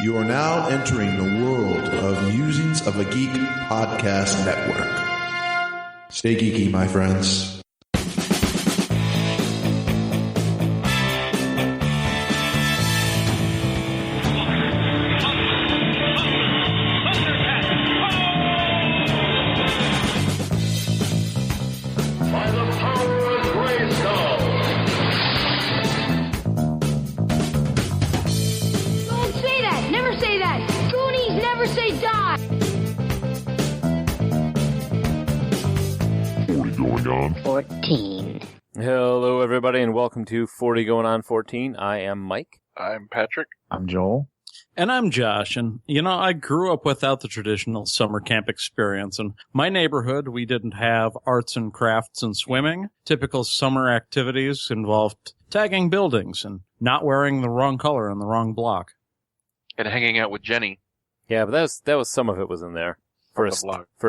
You are now entering the world of Musings of a Geek podcast network. Stay geeky, my friends. Hello, everybody, and welcome to 40 Going on 14. I am Mike. I'm Patrick. I'm Joel. And I'm Josh. And, I grew up without the traditional summer camp experience. In my neighborhood, we didn't have arts and crafts and swimming. Typical summer activities involved tagging buildings and not wearing the wrong color on the wrong block. And hanging out with Jenny. Yeah, but that was some of it was in there. For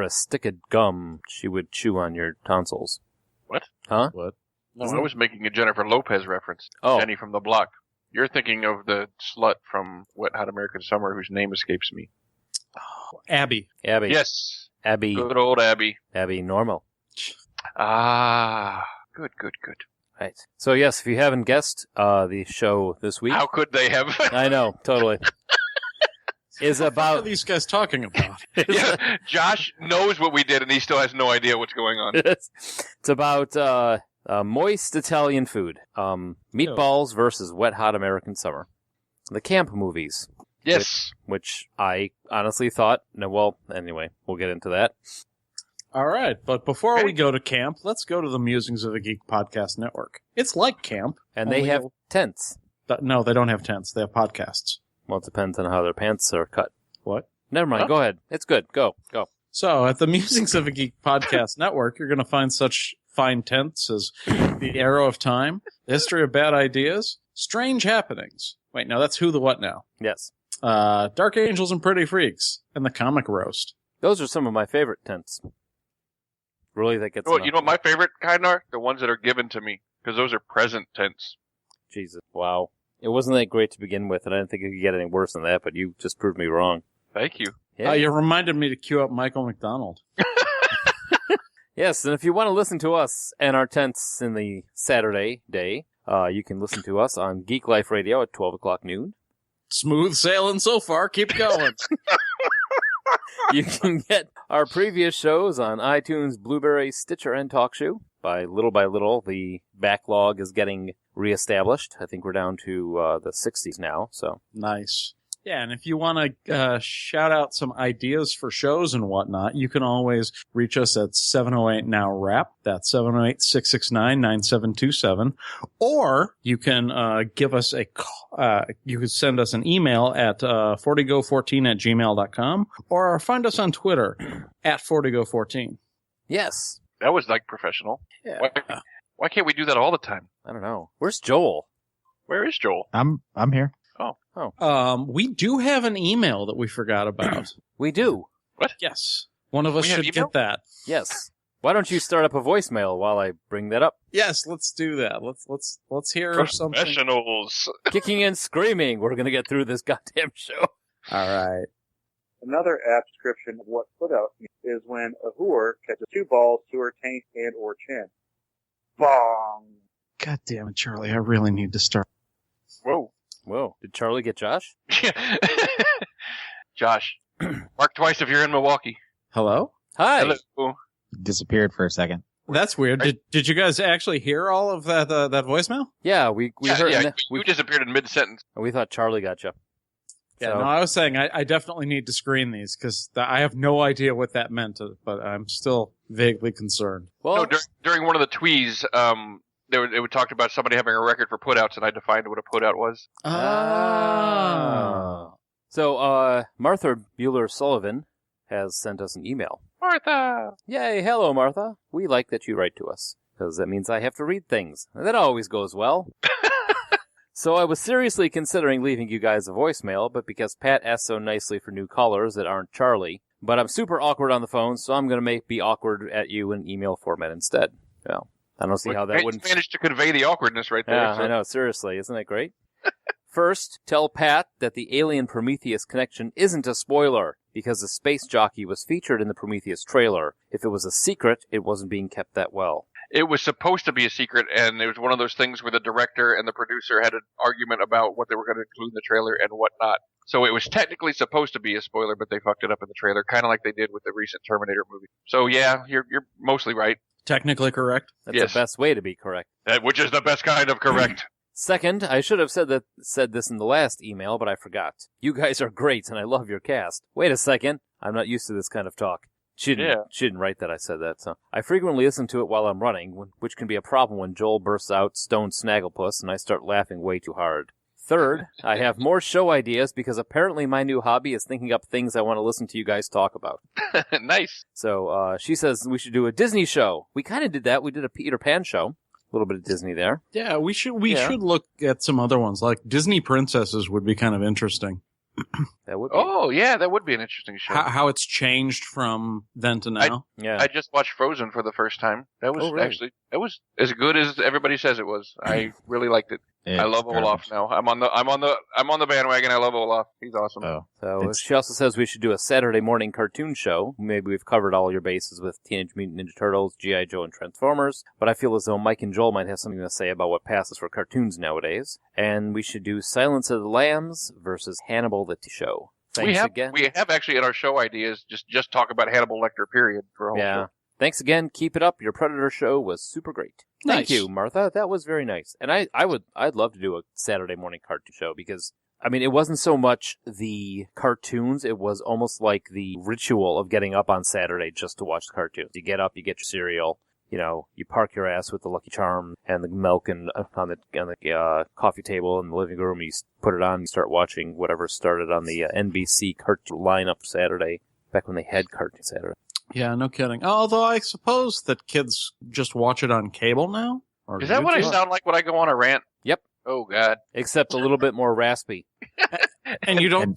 a stick of gum, she would chew on your tonsils. What? Huh? What? No, I was making a Jennifer Lopez reference. Oh. Jenny from the Block. You're thinking of the slut from Wet Hot American Summer whose name escapes me. Oh, Abby. Yes. Abby. Good old Abby. Abby Normal. Ah. Good. Right. So, yes, if you haven't guessed, the show this week... How could they have? I know, totally. Is about... What are these guys talking about? Yeah, Josh knows what we did, and he still has no idea what's going on. It's about moist Italian food. Meatballs versus Wet Hot American Summer. The camp movies. Yes. Which I honestly thought... anyway, we'll get into that. All right, but before we go to camp, let's go to the Musings of the Geek Podcast Network. It's like camp. And they have tents. No, they don't have tents. They have podcasts. Well, it depends on how their pants are cut. What? Never mind. Huh? Go ahead. It's good. Go. So, at the Musings of a Geek Podcast Network, you're going to find such fine tents as The Arrow of Time, The History of Bad Ideas, Strange Happenings. Wait, no, that's Who the What Now. Yes. Dark Angels and Pretty Freaks, and The Comic Roast. Those are some of my favorite tents. Really, that gets... You know what my favorite kind are? The ones that are given to me, because those are present tents. Jesus. Wow. It wasn't that great to begin with, and I didn't think it could get any worse than that, but you just proved me wrong. Thank you. Yeah. You reminded me to cue up Michael McDonald. Yes, and if you want to listen to us and our tents in the Saturday day, you can listen to us on Geek Life Radio at 12 o'clock noon. Smooth sailing so far. Keep going. You can get our previous shows on iTunes, Blueberry, Stitcher, and TalkShoe. By little, the backlog is getting reestablished. I think we're down to the 60s now. So nice. Yeah, and if you want to shout out some ideas for shows and whatnot, you can always reach us at 708-NOW-RAP. That's 708-669-9727. Or you can give us a call. You can send us an email at 40go14@gmail.com, or find us on Twitter at 40go14. yes. That was professional. Yeah. Why can't we do that all the time? I don't know. Where's Joel? Where is Joel? I'm here. We do have an email that we forgot about. We do. What? Yes. One of us We have should email? get that. Yes. Why don't you start up a voicemail while I bring that up? Yes, let's do that. Let's hear something. Professionals. Kicking and screaming. We're going to get through this goddamn show. All right. Another apt description of what put-out is when a whore catches two balls to her taint and or chin. Bong! God damn it, Charlie. I really need to start. Whoa. Did Charlie get Josh? Josh, mark twice if you're in Milwaukee. Hello? Hi. Hello. Disappeared for a second. That's weird. Did you guys actually hear all of that voicemail? Yeah, we heard. Yeah, you disappeared in mid-sentence. We thought Charlie got you. Yeah, So- no, I was saying I definitely need to screen these because I have no idea what that meant, but I'm still vaguely concerned. Well, No, during one of the tweets, it would talk about somebody having a record for putouts, and I defined what a putout was. So, Martha Bueller-Sullivan has sent us an email. Martha! Yay, hello, Martha. We like that you write to us, because that means I have to read things. And that always goes well. So I was seriously considering leaving you guys a voicemail, but because Pat asked so nicely for new callers that aren't Charlie, but I'm super awkward on the phone, so I'm going to be awkward at you in email format instead. Well, I don't see how that wouldn't... managed to convey the awkwardness right there. Yeah, so. I know, seriously. Isn't that great? First, tell Pat that the Alien Prometheus connection isn't a spoiler, because the space jockey was featured in the Prometheus trailer. If it was a secret, it wasn't being kept that well. It was supposed to be a secret, and it was one of those things where the director and the producer had an argument about what they were going to include in the trailer and what not. So it was technically supposed to be a spoiler, but they fucked it up in the trailer, kind of like they did with the recent Terminator movie. So yeah, you're mostly right. Technically correct. That's Yes. the best way to be correct. Which is the best kind of correct. Second, I should have said this in the last email, but I forgot. You guys are great, and I love your cast. Wait a second. I'm not used to this kind of talk. She didn't write that I said that, so. I frequently listen to it while I'm running, which can be a problem when Joel bursts out Stone Snagglepuss and I start laughing way too hard. Third, I have more show ideas because apparently my new hobby is thinking up things I want to listen to you guys talk about. Nice. So she says we should do a Disney show. We kind of did that. We did a Peter Pan show. A little bit of Disney there. Yeah, we should look at some other ones. Like Disney princesses would be kind of interesting. That would be. Oh, yeah, that would be an interesting show. How it's changed from then to now. I just watched Frozen for the first time. That was actually as good as everybody says it was. I really liked it. I love Olaf now. I'm on the bandwagon. I love Olaf. He's awesome. Oh, so she also says we should do a Saturday morning cartoon show. Maybe we've covered all your bases with Teenage Mutant Ninja Turtles, G.I. Joe, and Transformers. But I feel as though Mike and Joel might have something to say about what passes for cartoons nowadays. And we should do Silence of the Lambs versus Hannibal the Show. Thanks again. We have actually in our show ideas just talk about Hannibal Lecter. Period for a whole show. Thanks again. Keep it up. Your Predator show was super great. Thank you, Martha. That was very nice. And I'd love to do a Saturday morning cartoon show because, I mean, it wasn't so much the cartoons. It was almost like the ritual of getting up on Saturday just to watch the cartoons. You get up, you get your cereal, you park your ass with the Lucky Charm and the milk and on the coffee table in the living room. You put it on and start watching whatever started on the NBC cartoon lineup Saturday, back when they had cartoon Saturday. Yeah, no kidding. Although I suppose that kids just watch it on cable now. Or is that what I sound like when I go on a rant? Yep. Oh, God. Except a little bit more raspy. And you don't...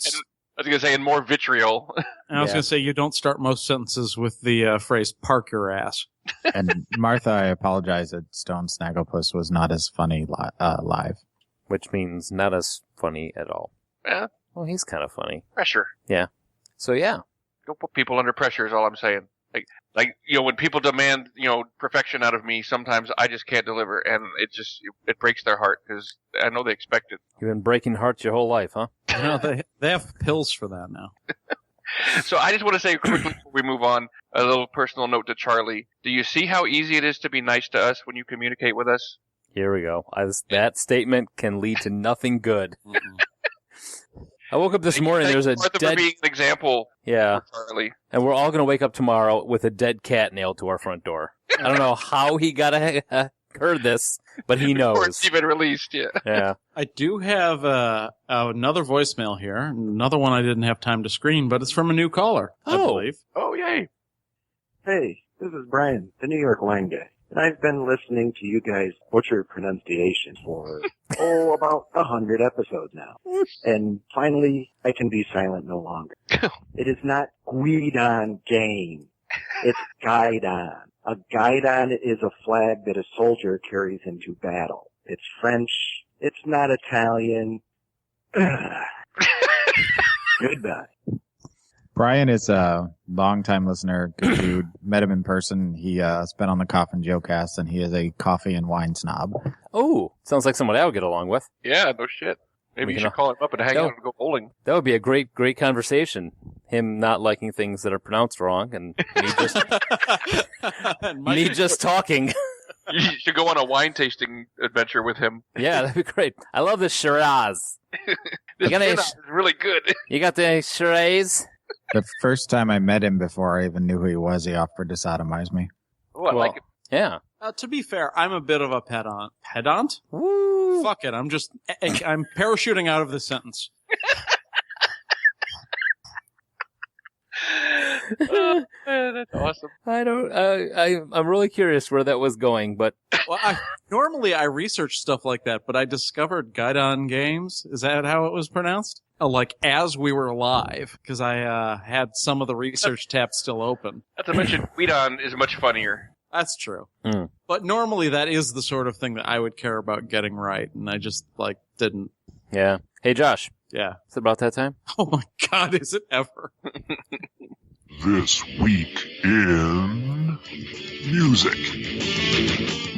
I was going to say, and more vitriol. I was going to say, you don't start most sentences with the phrase, park your ass. And Martha, I apologize that Stone Snagglepuss was not as funny live. Which means not as funny at all. Yeah. Well, he's kind of funny. Pressure. Yeah. So, yeah. Don't put people under pressure is all I'm saying. Like when people demand, perfection out of me, sometimes I just can't deliver, and it breaks their heart, because I know they expect it. You've been breaking hearts your whole life, huh? They have pills for that now. So I just want to say quickly before we move on, a little personal note to Charlie. Do you see how easy it is to be nice to us when you communicate with us? Here we go. That statement can lead to nothing good. I woke up this morning, there's a Martha dead... for being an example. Yeah. For Charlie. And we're all going to wake up tomorrow with a dead cat nailed to our front door. I don't know how he heard this, but he knows. Before it's even released, yeah. Yeah. I do have another voicemail here. Another one I didn't have time to screen, but it's from a new caller, I believe. Oh, yay. Hey, this is Brian, the New York wine guy. And I've been listening to you guys butcher pronunciation for, about 100 episodes now. And finally, I can be silent no longer. It is not Guidon game. It's Guidon. A Guidon is a flag that a soldier carries into battle. It's French. It's not Italian. Goodbye. Brian is a long-time listener, good dude. Met him in person. He's been on the Coffin Joe cast, and he is a coffee and wine snob. Oh, sounds like someone I would get along with. Yeah, no shit. Maybe you should call him up and hang out and go bowling. That would be a great conversation. Him not liking things that are pronounced wrong, and me just talking. You should go on a wine tasting adventure with him. Yeah, that'd be great. I love this Shiraz. This Shiraz is really good. You got the Shiraz? The first time I met him, before I even knew who he was, he offered to sodomize me. Oh, I like it. Yeah. To be fair, I'm a bit of a pedant. Pedant? Woo! Fuck it. I'm parachuting out of this sentence. That's awesome. I'm really curious where that was going, but normally I research stuff like that, but I discovered Guidon Games. Is that how it was pronounced? Like as we were live, because I had some of the research tabs still open. Not to mention, Guidon is much funnier. That's true. But normally that is the sort of thing that I would care about getting right, and I just didn't. Yeah. Hey, Josh. Yeah. Is it about that time? Oh my God, is it ever? This week in music,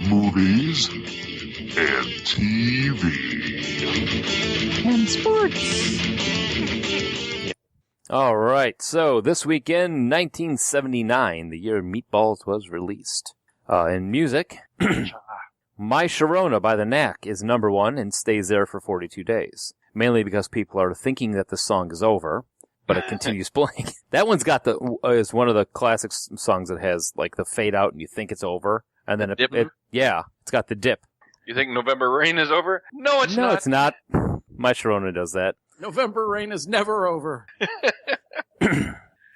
movies, and TV. And sports. All right. So this weekend, 1979, the year Meatballs was released. In music, My Sharona by The Knack is number one and stays there for 42 days. Mainly because people are thinking that the song is over, but it continues playing. That one's got is one of the classic songs that has like the fade out and you think it's over. And then it's got the dip. You think November Rain is over? No, it's not. No, it's not. My Sharona does that. November rain is never over.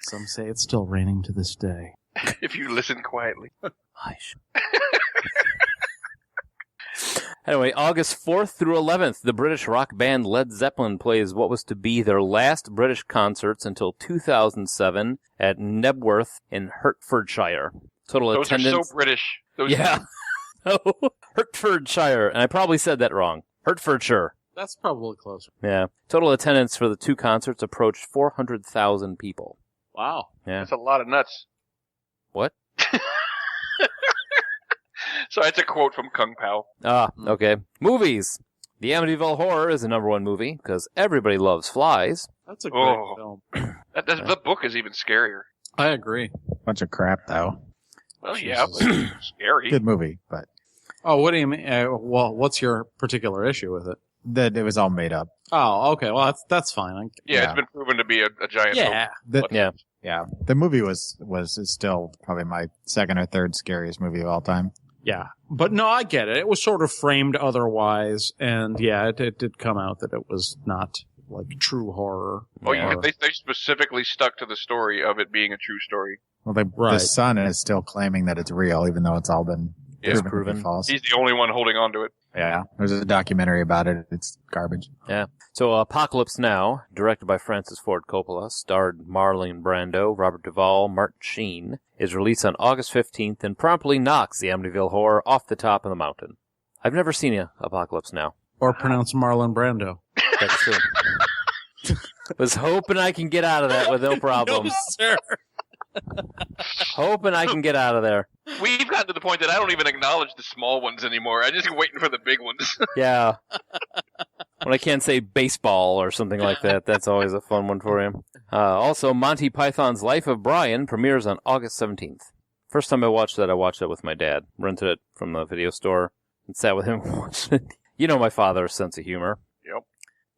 Some say it's still raining to this day. If you listen quietly. Anyway, August 4th through 11th, the British rock band Led Zeppelin plays what was to be their last British concerts until 2007 at Nebworth in Hertfordshire. Total Those attendance. are so British. Yeah. Hertfordshire, and I probably said that wrong. Hertfordshire. That's probably closer. Yeah. Total attendance for the two concerts approached 400,000 people. Wow. Yeah. That's a lot of nuts. What? So that's a quote from Kung Pao. Okay. Movies. The Amityville Horror is the number one movie because everybody loves flies. That's a great film. The book is even scarier. I agree. Bunch of crap, though. Well, yeah, but scary. Good movie, but... Oh, what do you mean? Well, what's your particular issue with it? That it was all made up. Oh, okay. Well, that's fine. It's been proven to be a giant hoax. Yeah. The movie is still probably my second or third scariest movie of all time. Yeah. But no, I get it. It was sort of framed otherwise, and yeah, it did come out that it was not like true horror. Oh, they specifically stuck to the story of it being a true story. Well, the son is still claiming that it's real, even though it's all been proven to be false. He's the only one holding on to it. Yeah, there's a documentary about it. It's garbage. Yeah. So Apocalypse Now, directed by Francis Ford Coppola, starred Marlon Brando, Robert Duvall, Martin Sheen, is released on August 15th and promptly knocks the Amityville Horror off the top of the mountain. I've never seen Apocalypse Now. Or pronounced Marlon Brando. That's true. Was hoping I can get out of that with no problem. No, sir. Hoping I can get out of there. We've gotten to the point that I don't even acknowledge the small ones anymore. I'm just waiting for the big ones. Yeah. When I can't say baseball or something like that, that's always a fun one for you. Also, Monty Python's Life of Brian premieres on August 17th. First time I watched that with my dad. Rented it from the video store and sat with him and watched it. You know my father's sense of humor.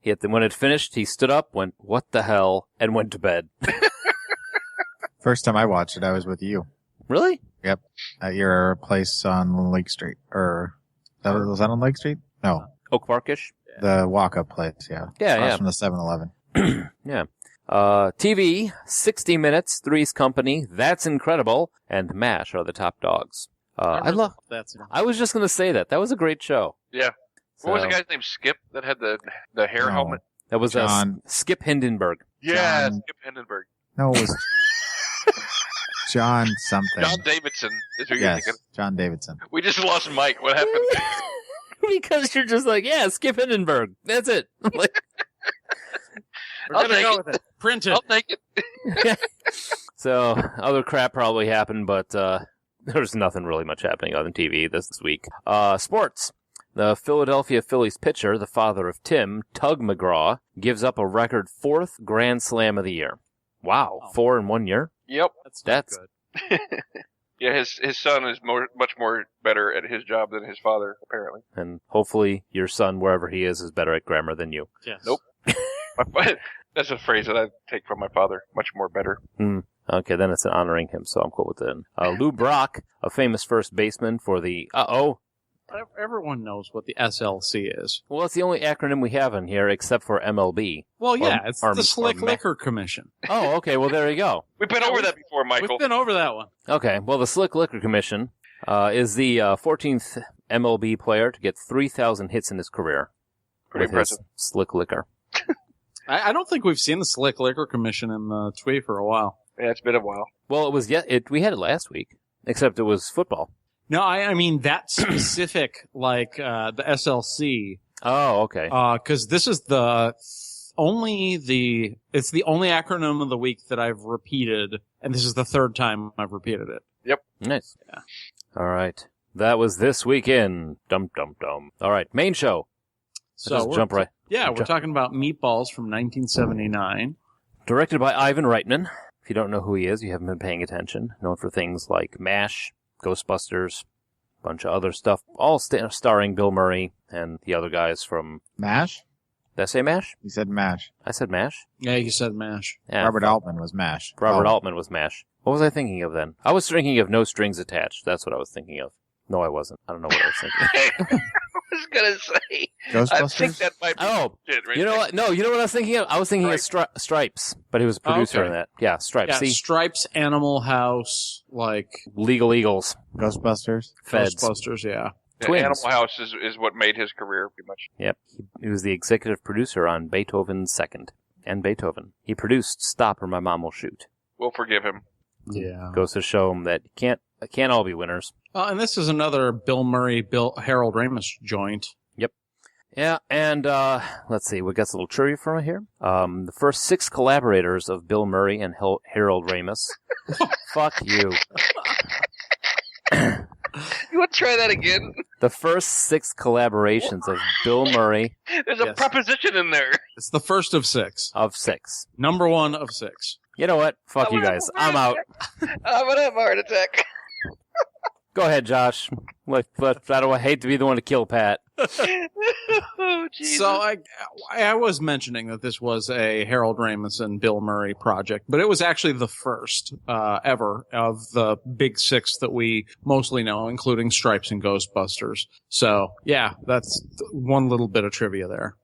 Yep. When it finished, he stood up, went, "What the hell?" and went to bed. First time I watched it, I was with you. Really? Yep. At your place on Lake Street. Was that on Lake Street? No. Oak Parkish? The walk-up place, yeah. Yeah. From the 7-Eleven. Yeah. TV, 60 Minutes, Three's Company, That's Incredible, and MASH are the top dogs. I was just going to say that. That was a great show. Yeah. What was the guy's name? Skip that had the hair helmet? That was Skip Hindenburg. Yeah, Skip Hindenburg. No, it was John something. John Davidson is who you're thinking. John Davidson. We just lost Mike. What happened? Because you're just like, yeah, Skip Hindenburg. That's it. Like, we're gonna go with it. Print it. I'll take it. So, other crap probably happened, but there's nothing really much happening on TV this week. Sports. The Philadelphia Phillies pitcher, the father of Tim, Tug McGraw, gives up a record 4th Grand Slam of the year. Wow, 4 in 1 year? Yep. That's good. Yeah, his son is much more better at his job than his father, apparently. And hopefully your son, wherever he is better at grammar than you. Yes. Nope. That's a phrase that I take from my father. Much more better. Okay, then it's honoring him, so I'm cool with it. Lou Brock, a famous first baseman for the... Everyone knows what the SLC is. Well, it's the only acronym we have in here, except for MLB. Well, yeah, it's the Slick Liquor Commission. Oh, okay, well, there you go. We've been over that before, Michael. We've been over that one. Okay, well, the Slick Liquor Commission is the 14th MLB player to get 3,000 hits in his career. Pretty impressive. Slick Liquor. I don't think we've seen the Slick Liquor Commission in the Twee for a while. Yeah, it's been a while. Well, we had it last week, except it was football. No, I mean that specific, the SLC Oh, okay. Because this is it's the only acronym of the week that I've repeated, and this is the third time I've repeated it. Nice. Yeah. All right. That was this weekend. Dum dum dum. All right, main show. So Just jump right. We're talking about Meatballs from 1979. Directed by Ivan Reitman. If you don't know who he is, you haven't been paying attention. Known for things like MASH, Ghostbusters, a bunch of other stuff, all starring Bill Murray and the other guys from... MASH? Did I say MASH? You said MASH. I said MASH? Yeah, you said MASH. Yeah. Robert Altman was MASH. Robert Altman was MASH. What was I thinking of then? I was thinking of No Strings Attached. That's what I was thinking of. No, I wasn't. I don't know what I was thinking. I was gonna say. Ghostbusters? I think that might be shit right you know there. what? No, you know what I was thinking of? I was thinking of Stripes, but he was a producer in that. Yeah, Stripes. Yeah, See? Stripes, Animal House, Legal Eagles. Ghostbusters? Feds. Ghostbusters, yeah. Yeah, Twins. Animal House is what made his career, pretty much. Yep. He was the executive producer on Beethoven's Second and Beethoven. He produced Stop or My Mom Will Shoot. We'll forgive him. Yeah. Goes to show him that it can't all be winners. And this is another Bill Murray, Harold Ramis joint. Yeah, and let's see, we got a little trivia from here. The first 6 collaborators of Bill Murray and Harold Ramis. Fuck you. You want to try that again? The first 6 collaborations of Bill Murray There's a preposition in there. It's the first of 6. of 6. Number 1 of 6. You know what? Fuck you guys. I'm out. I'm gonna have a heart attack. Go ahead, Josh. I hate to be the one to kill Pat. Oh, Jesus. So I was mentioning that this was a Harold Ramis and Bill Murray project, but it was actually the first ever of the big 6 that we mostly know, including Stripes and Ghostbusters. So, yeah, that's one little bit of trivia there.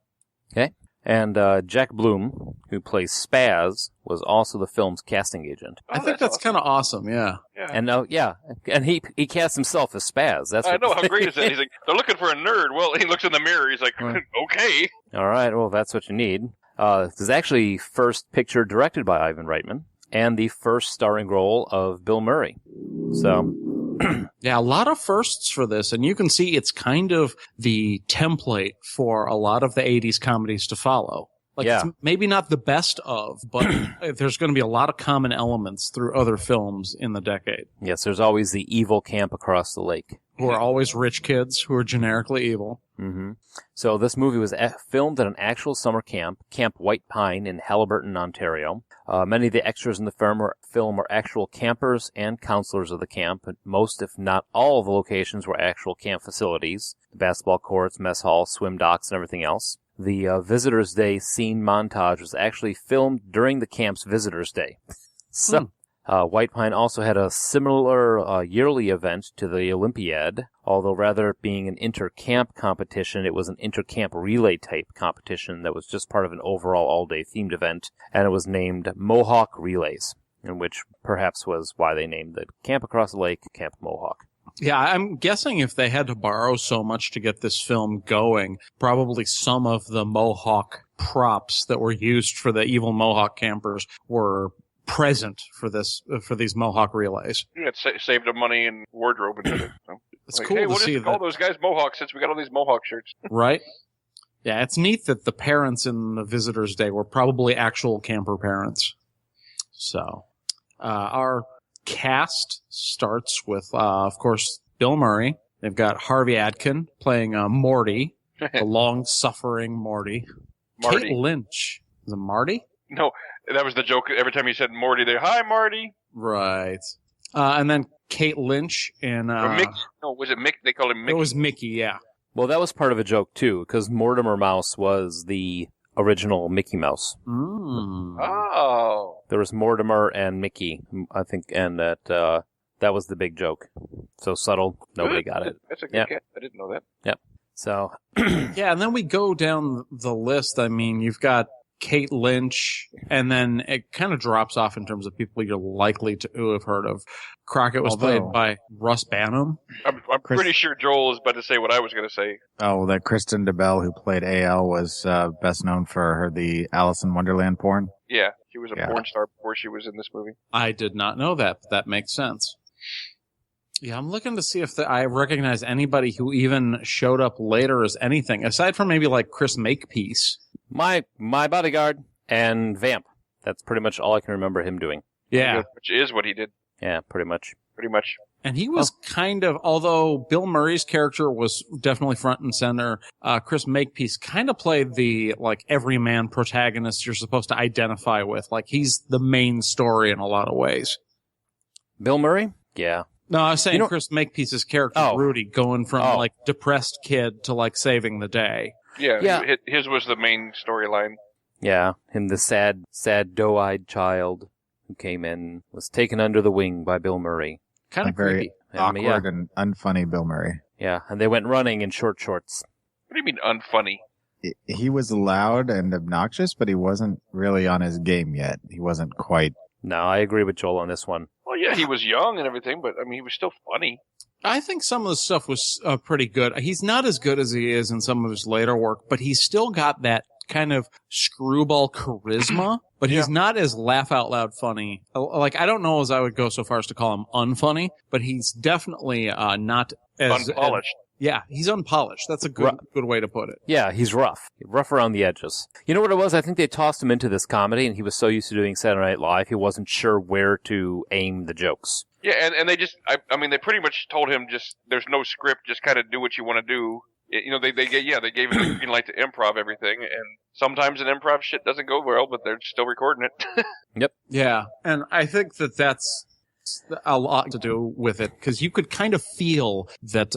Okay. And Jack Bloom, who plays Spaz, was also the film's casting agent. I think that's kind of awesome, yeah. And and he cast himself as Spaz. That's I know, how great is that? He's like, they're looking for a nerd. Well, he looks in the mirror. He's like, okay. All right, well, that's what you need. This is actually first picture directed by Ivan Reitman and the first starring role of Bill Murray. So... Yeah, a lot of firsts for this, and you can see it's kind of the template for a lot of the 80s comedies to follow. It's maybe not the best of, but there's going to be a lot of common elements through other films in the decade. Yes, there's always the evil camp across the lake. Who are always rich kids who are generically evil. Mm-hmm. So this movie was filmed at an actual summer camp, Camp White Pine in Haliburton, Ontario. Many of the extras in the film were actual campers and counselors of the camp, but most, if not all, of the locations were actual camp facilities, the basketball courts, mess hall, swim docks, and everything else. The Visitor's Day scene montage was actually filmed during the camp's Visitor's Day. So, White Pine also had a similar yearly event to the Olympiad, although rather being an inter-camp competition, it was an inter-camp relay-type competition that was just part of an overall all-day themed event, and it was named Mohawk Relays, and which perhaps was why they named the camp across the lake Camp Mohawk. Yeah, I'm guessing if they had to borrow so much to get this film going, probably some of the Mohawk props that were used for the evil Mohawk campers were present for these Mohawk relays. Yeah, it saved them money and wardrobe and shit. So. It's like, cool hey, to we'll see just call that. those guys Mohawks since we got all these Mohawk shirts. Right? Yeah, it's neat that the parents in the Visitor's Day were probably actual camper parents. So, our cast starts with, of course, Bill Murray. They've got Harvey Adkin playing Morty, the long-suffering Morty. Marty. Kate Lynch. Is it Marty? No, that was the joke. Every time you said Morty, they hi Marty. Right. And then Kate Lynch and Or Mick. No, was it Mick? They called him Mickey. It was Mickey, yeah. Well, that was part of a joke, too, because Mortimer Mouse was the original Mickey Mouse. Oh. There was Mortimer and Mickey, I think, and that was the big joke. So subtle, nobody got it. That's a good catch. I didn't know that. Yep. So. Yeah, and then we go down the list. I mean, you've got Kate Lynch, and then it kind of drops off in terms of people you're likely to have heard of. Crockett was played by Russ Banham. I'm pretty sure Joel is about to say what I was going to say. Oh, that Kristen DeBelle, who played AL, was best known for the Alice in Wonderland porn. Yeah, she was a porn star before she was in this movie. I did not know that, but that makes sense. Yeah, I'm looking to see if I recognize anybody who even showed up later as anything, aside from maybe like Chris Makepeace. My bodyguard and Vamp. That's pretty much all I can remember him doing. Yeah. Which is what he did. Yeah, pretty much. Pretty much. And he was kind of, although Bill Murray's character was definitely front and center, Chris Makepeace kind of played the, like, everyman protagonist you're supposed to identify with. Like, he's the main story in a lot of ways. Bill Murray? Yeah. No, I was saying Chris Makepeace's character, Rudy, going from, like, depressed kid to, like, saving the day. Yeah. His was the main storyline. Yeah, him, the sad, doe-eyed child who came in, was taken under the wing by Bill Murray. Kind of very creepy. Awkward and unfunny Bill Murray. Yeah, and they went running in short shorts. What do you mean unfunny? He was loud and obnoxious, but he wasn't really on his game yet. He wasn't quite. No, I agree with Joel on this one. Well, yeah, he was young and everything, but, I mean, he was still funny. I think some of the stuff was pretty good. He's not as good as he is in some of his later work, but he's still got that kind of screwball charisma, but he's not as laugh out loud funny. Like, I don't know as I would go so far as to call him unfunny, but he's definitely not as unpolished. Yeah, he's unpolished. That's a good way to put it. Yeah, he's rough around the edges. You know what it was? I think they tossed him into this comedy, and he was so used to doing Saturday Night Live, he wasn't sure where to aim the jokes. Yeah, and they just, I mean, they pretty much told him just, there's no script, just kind of do what you want to do. You know, they gave him the green light to improv everything, and sometimes an improv shit doesn't go well, but they're still recording it. Yep. Yeah, and I think that's a lot to do with it, because you could kind of feel that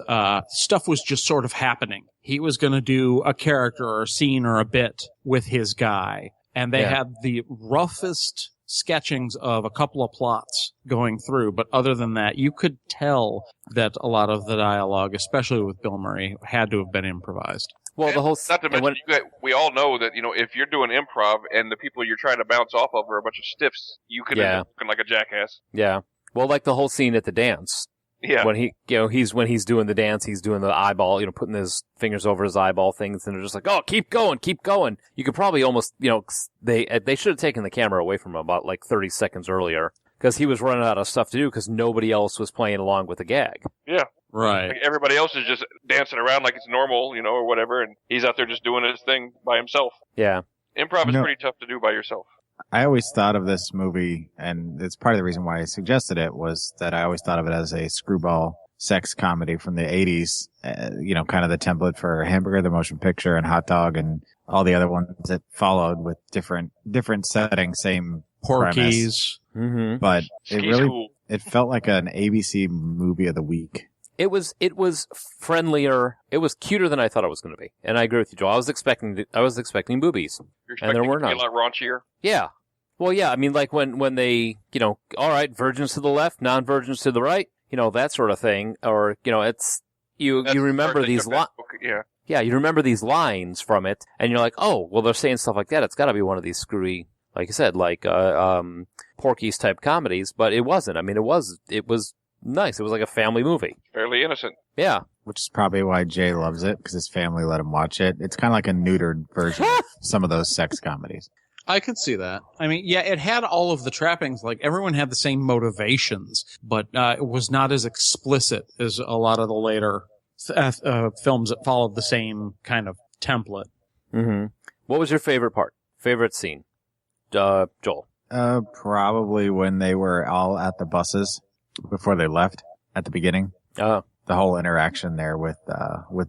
stuff was just sort of happening. He was going to do a character or a scene or a bit with his guy, and they had the roughest sketchings of a couple of plots going through, but other than that, you could tell that a lot of the dialogue, especially with Bill Murray, had to have been improvised. Well, the whole not to mention, we all know that, you know, if you're doing improv and the people you're trying to bounce off of are a bunch of stiffs, you could end up looking like a jackass. Yeah. Well, like the whole scene at the dance. Yeah. When when he's doing the dance, he's doing the eyeball, putting his fingers over his eyeball things, and they're just like, oh, keep going. You could probably almost, they should have taken the camera away from him about like 30 seconds earlier, because he was running out of stuff to do because nobody else was playing along with the gag. Yeah. Right. Like everybody else is just dancing around like it's normal, or whatever, and he's out there just doing his thing by himself. Yeah. Improv is pretty tough to do by yourself. I always thought of this movie, and it's part of the reason why I suggested it, was that I always thought of it as a screwball sex comedy from the 80s, kind of the template for Hamburger, the Motion Picture, and Hot Dog, and all the other ones that followed with different settings, same Porky's. Mm-hmm. But it felt like an ABC movie of the week. It was friendlier. It was cuter than I thought it was going to be, and I agree with you, Joel. I was expecting boobies, and there were none. A lot raunchier. Yeah. Well, yeah. I mean, like when they, all right, virgins to the left, non-virgins to the right, that sort of thing, or it's you remember these lines. Yeah, you remember these lines from it, and you're like, oh, well, they're saying stuff like that. It's got to be one of these screwy, like you said, like Porky's type comedies, but it wasn't. I mean, it was nice. It was like a family movie. Fairly innocent. Yeah. Which is probably why Jay loves it, because his family let him watch it. It's kind of like a neutered version of some of those sex comedies. I could see that. I mean, yeah, it had all of the trappings. Like, everyone had the same motivations, but it was not as explicit as a lot of the later films that followed the same kind of template. Mm-hmm. What was your favorite part? Favorite scene? Joel? Probably when they were all at the buses before they left at the beginning. The whole interaction there with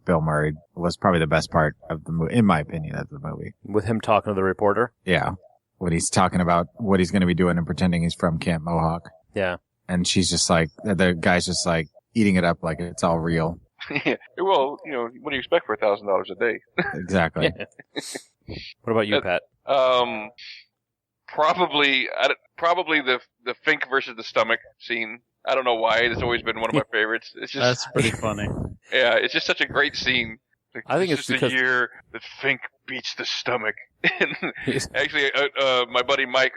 Bill Murray was probably the best part of the movie, in my opinion, of the movie. With him talking to the reporter? Yeah. When he's talking about what he's going to be doing and pretending he's from Camp Mohawk. Yeah. And she's just like, the guy's just like eating it up like it's all real. Well, what do you expect for $1,000 a day? Exactly. What about you, Pat? Probably the Fink versus the stomach scene. I don't know why. It's always been one of my favorites. It's just that's pretty funny. Yeah, it's just such a great scene. Like, I think it's just because the year that Fink beats the stomach. And actually, my buddy Mike,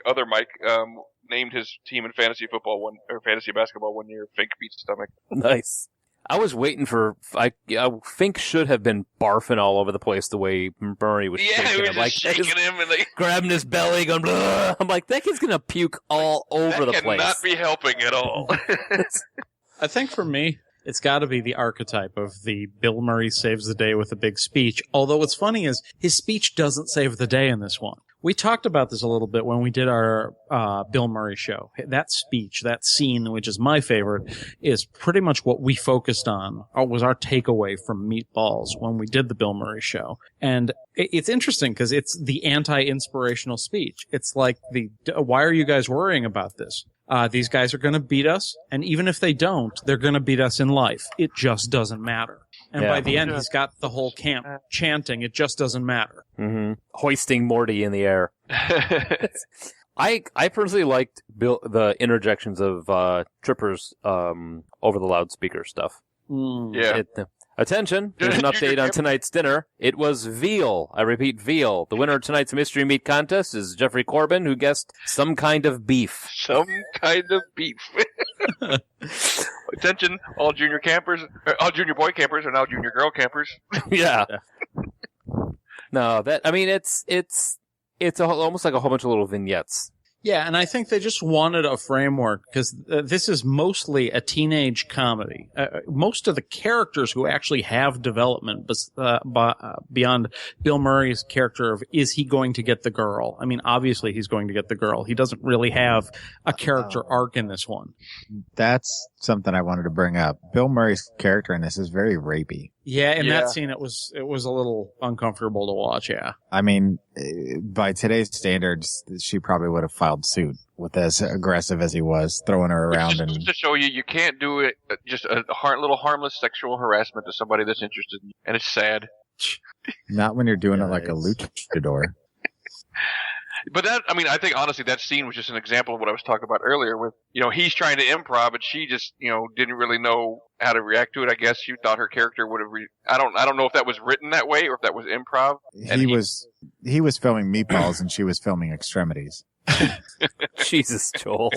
named his team in fantasy basketball one year. Fink beats the stomach. Nice. I was waiting for. Fink should have been barfing all over the place the way Murray was shaking him, shaking him and grabbing his belly, going. Bleh. I'm like, that kid's gonna puke all over the place. That cannot be helping at all. I think for me, it's got to be the archetype of the Bill Murray saves the day with a big speech. Although what's funny is his speech doesn't save the day in this one. We talked about this a little bit when we did our Bill Murray show. That speech, that scene, which is my favorite, is pretty much what we focused on, or was our takeaway from Meatballs when we did the Bill Murray show. And it's interesting because it's the anti-inspirational speech. It's like why are you guys worrying about this? These guys are going to beat us, and even if they don't, they're going to beat us in life. It just doesn't matter. And by the end, he's got the whole camp chanting, it just doesn't matter. Mm-hmm. Hoisting Morty in the air. I personally liked the interjections of Tripper's over the loudspeaker stuff. Yeah. Attention, there's an update on tonight's dinner. It was veal. I repeat, veal. The winner of tonight's mystery meat contest is Jeffrey Corbin, who guessed some kind of beef. Some kind of beef. Attention, all junior boy campers are now junior girl campers. Yeah. No, it's almost like a whole bunch of little vignettes. Yeah, and I think they just wanted a framework because this is mostly a teenage comedy. Most of the characters who actually have development beyond Bill Murray's character of is he going to get the girl? I mean, obviously he's going to get the girl. He doesn't really have a character arc in this one. That's something I wanted to bring up. Bill Murray's character in this is very rapey. Yeah, in that scene, it was a little uncomfortable to watch, yeah. I mean, by today's standards, she probably would have filed suit with as aggressive as he was, throwing her around. Just to show you can't do it, just a little harmless sexual harassment to somebody that's interested in you. And it's sad. Not when you're doing it like a luchador. But I think honestly that scene was just an example of what I was talking about earlier with, he's trying to improv and she just, didn't really know how to react to it. I guess she thought her character would have, I don't know if that was written that way or if that was improv. He was filming Meatballs and she was filming Extremities. Jesus, Joel.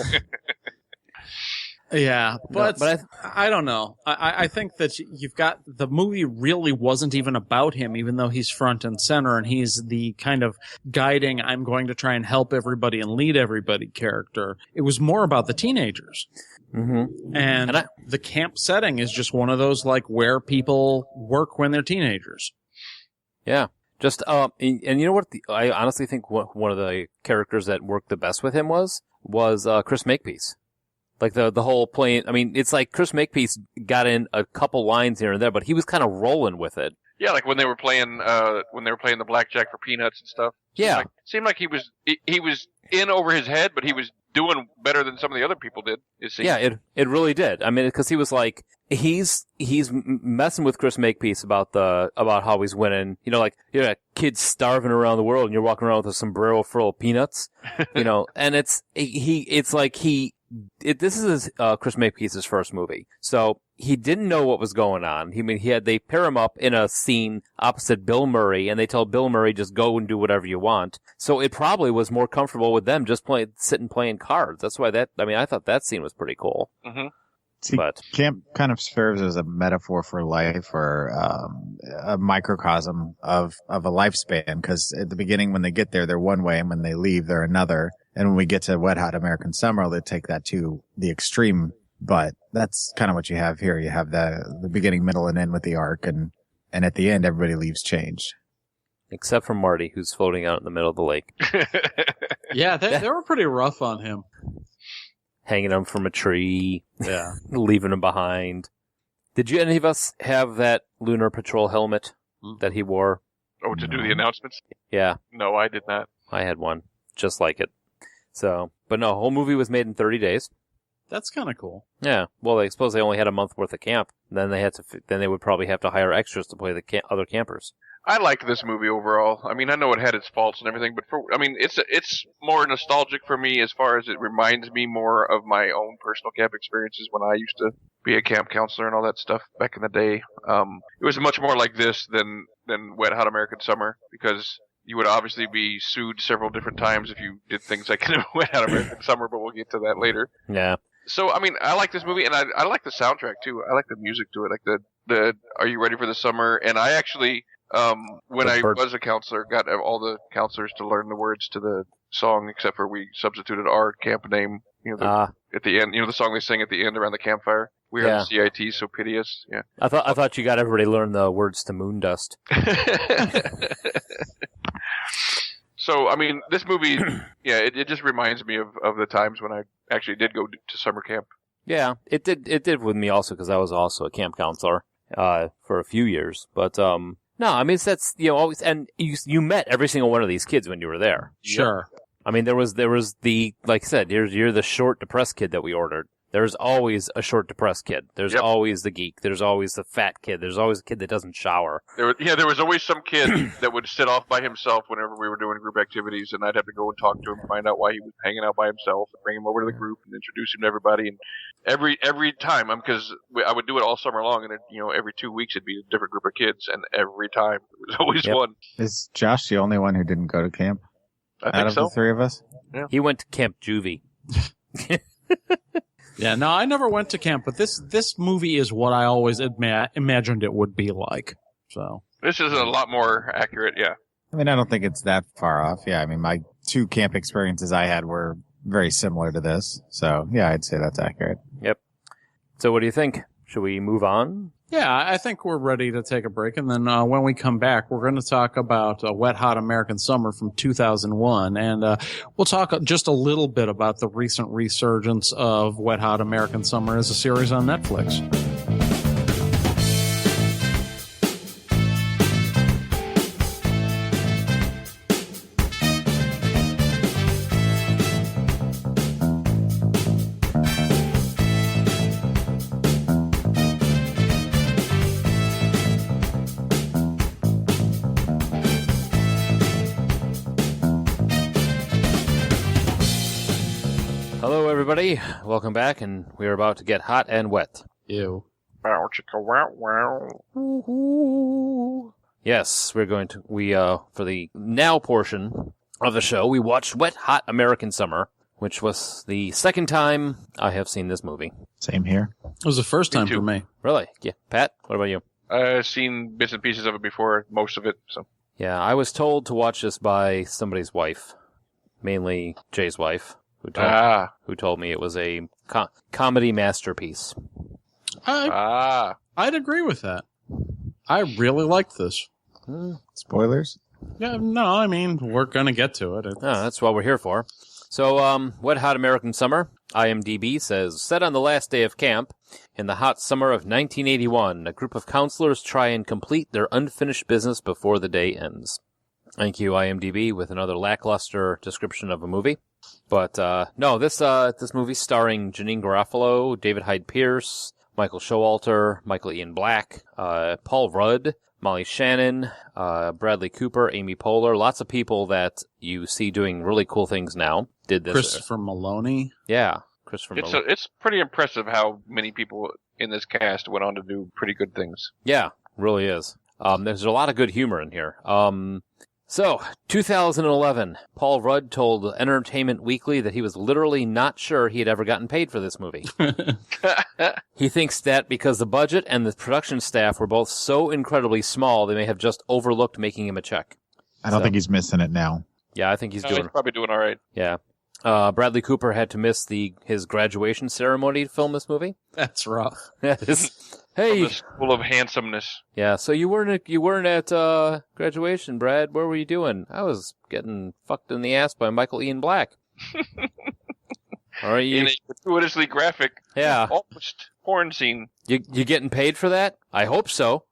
Yeah, but I don't know. I think that you've got the movie really wasn't even about him, even though he's front and center and he's the kind of guiding, I'm going to try and help everybody and lead everybody character. It was more about the teenagers. Mm-hmm. And the camp setting is just one of those like where people work when they're teenagers. Yeah. Just, and you know what? I honestly think one of the characters that worked the best with him was Chris Makepeace. Like the whole playing, I mean, it's like Chris Makepeace got in a couple lines here and there, but he was kind of rolling with it. Yeah, like when they were playing the blackjack for peanuts and stuff. Yeah. Seemed like he was in over his head, but he was doing better than some of the other people did. Yeah, it really did. I mean, because he was like, he's messing with Chris Makepeace about how he's winning. Like, you're a kid starving around the world and you're walking around with a sombrero full of peanuts, and this is Chris Makepeace's first movie. So he didn't know what was going on. They pair him up in a scene opposite Bill Murray and they tell Bill Murray just go and do whatever you want. So it probably was more comfortable with them just sitting playing cards. That's why I thought that scene was pretty cool. Mm-hmm. See, camp kind of serves as a metaphor for life or a microcosm of a lifespan. Because at the beginning, when they get there, they're one way, and when they leave, they're another. And when we get to Wet Hot American Summer, they take that to the extreme. But that's kind of what you have here. You have the beginning, middle, and end with the arc, and at the end, everybody leaves changed. Except for Marty, who's floating out in the middle of the lake. Yeah, they were pretty rough on him. Hanging him from a tree. Yeah. Leaving him behind. Did any of us have that Lunar Patrol helmet that he wore? Oh, to do the announcements? Yeah. No, I did not. I had one. Just like it. So, but no, the whole movie was made in 30 days. That's kind of cool. Yeah. Well, I suppose they only had a month worth of camp. Then they would probably have to hire extras to play the other campers. I liked this movie overall. I mean, I know it had its faults and everything, but it's more nostalgic for me as far as it reminds me more of my own personal camp experiences when I used to be a camp counselor and all that stuff back in the day. It was much more like this than Wet Hot American Summer, because you would obviously be sued several different times if you did things like Wet Hot American Summer, but we'll get to that later. Yeah. So, I mean, I like this movie, and I like the soundtrack too. I like the music to it, like the Are You Ready for the Summer? And I actually, when I was a counselor, got all the counselors to learn the words to the song, except for we substituted our camp name, at the end, the song they sing at the end around the campfire. We are the CIT, so piteous. Yeah. I thought you got everybody to learn the words to moon dust. So, I mean, this movie, it just reminds me of the times when I actually did go to summer camp. Yeah, it did with me also, because I was also a camp counselor for a few years. But no, I mean, that's always, and you met every single one of these kids when you were there. Sure. I mean, there was the, like I said, you're the short depressed kid that we ordered. There's always a short depressed kid. There's always the geek. There's always the fat kid. There's always a kid that doesn't shower. There was always some kid that would sit off by himself whenever we were doing group activities, and I'd have to go and talk to him, find out why he was hanging out by himself, and bring him over to the group and introduce him to everybody. And every time, because I would do it all summer long, and every 2 weeks it'd be a different group of kids, and every time there was always one. Is Josh the only one who didn't go to camp? I think out of so. the three of us? Yeah. He went to Camp Juvie. Yeah, no, I never went to camp, but this movie is what I always imagined it would be like. So This is a lot more accurate, yeah. I mean, I don't think it's that far off. Yeah, I mean, my 2 camp experiences I had were very similar to this. So, yeah, I'd say that's accurate. Yep. So what do you think? Should we move on? yeah, I think we're ready to take a break. And then when we come back, we're going to talk about Wet Hot American Summer from 2001. And we'll talk just a little bit about the recent resurgence of Wet Hot American Summer as a series on Netflix. Hello, everybody. Welcome back, and we are about to get hot and wet. Ew. Wow, chicka, wow, wow. Yes, we're going to, for the now portion of the show, we watched Wet Hot American Summer, which was the second time I have seen this movie. Same here. It was the first time for me. Really? Yeah. Pat, what about you? I've seen bits and pieces of it before, most of it, so. Yeah, I was told to watch this by somebody's wife, mainly Jay's wife, who told me it was a comedy masterpiece. I'd agree with that. I really liked this. Spoilers? Yeah, no, I mean, we're going to get to it. That's what we're here for. So, Wet Hot American Summer, IMDb says, set on the last day of camp, in the hot summer of 1981, a group of counselors try and complete their unfinished business before the day ends. Thank you, IMDb, with another lackluster description of a movie. But, no, this movie's starring Janine Garofalo, David Hyde Pierce, Michael Showalter, Michael Ian Black, Paul Rudd, Molly Shannon, Bradley Cooper, Amy Poehler, lots of people that you see doing really cool things now did this. Christopher Maloney. Yeah, Christopher Maloney. It's pretty impressive how many people in this cast went on to do pretty good things. Yeah, really is. There's a lot of good humor in here. So, 2011, Paul Rudd told Entertainment Weekly that he was literally not sure he had ever gotten paid for this movie. He thinks that because the budget and the production staff were both so incredibly small, they may have just overlooked making him a check. I don't think he's missing it now. Yeah, I think he's He's probably doing all right. Yeah. Bradley Cooper had to miss his graduation ceremony to film this movie. That's rough. Hey, the School of Handsomeness. Yeah, so you weren't at graduation, Brad. Where were you doing? I was getting fucked in the ass by Michael Ian Black. All right, In a gratuitously graphic, almost porn scene. You getting paid for that? I hope so.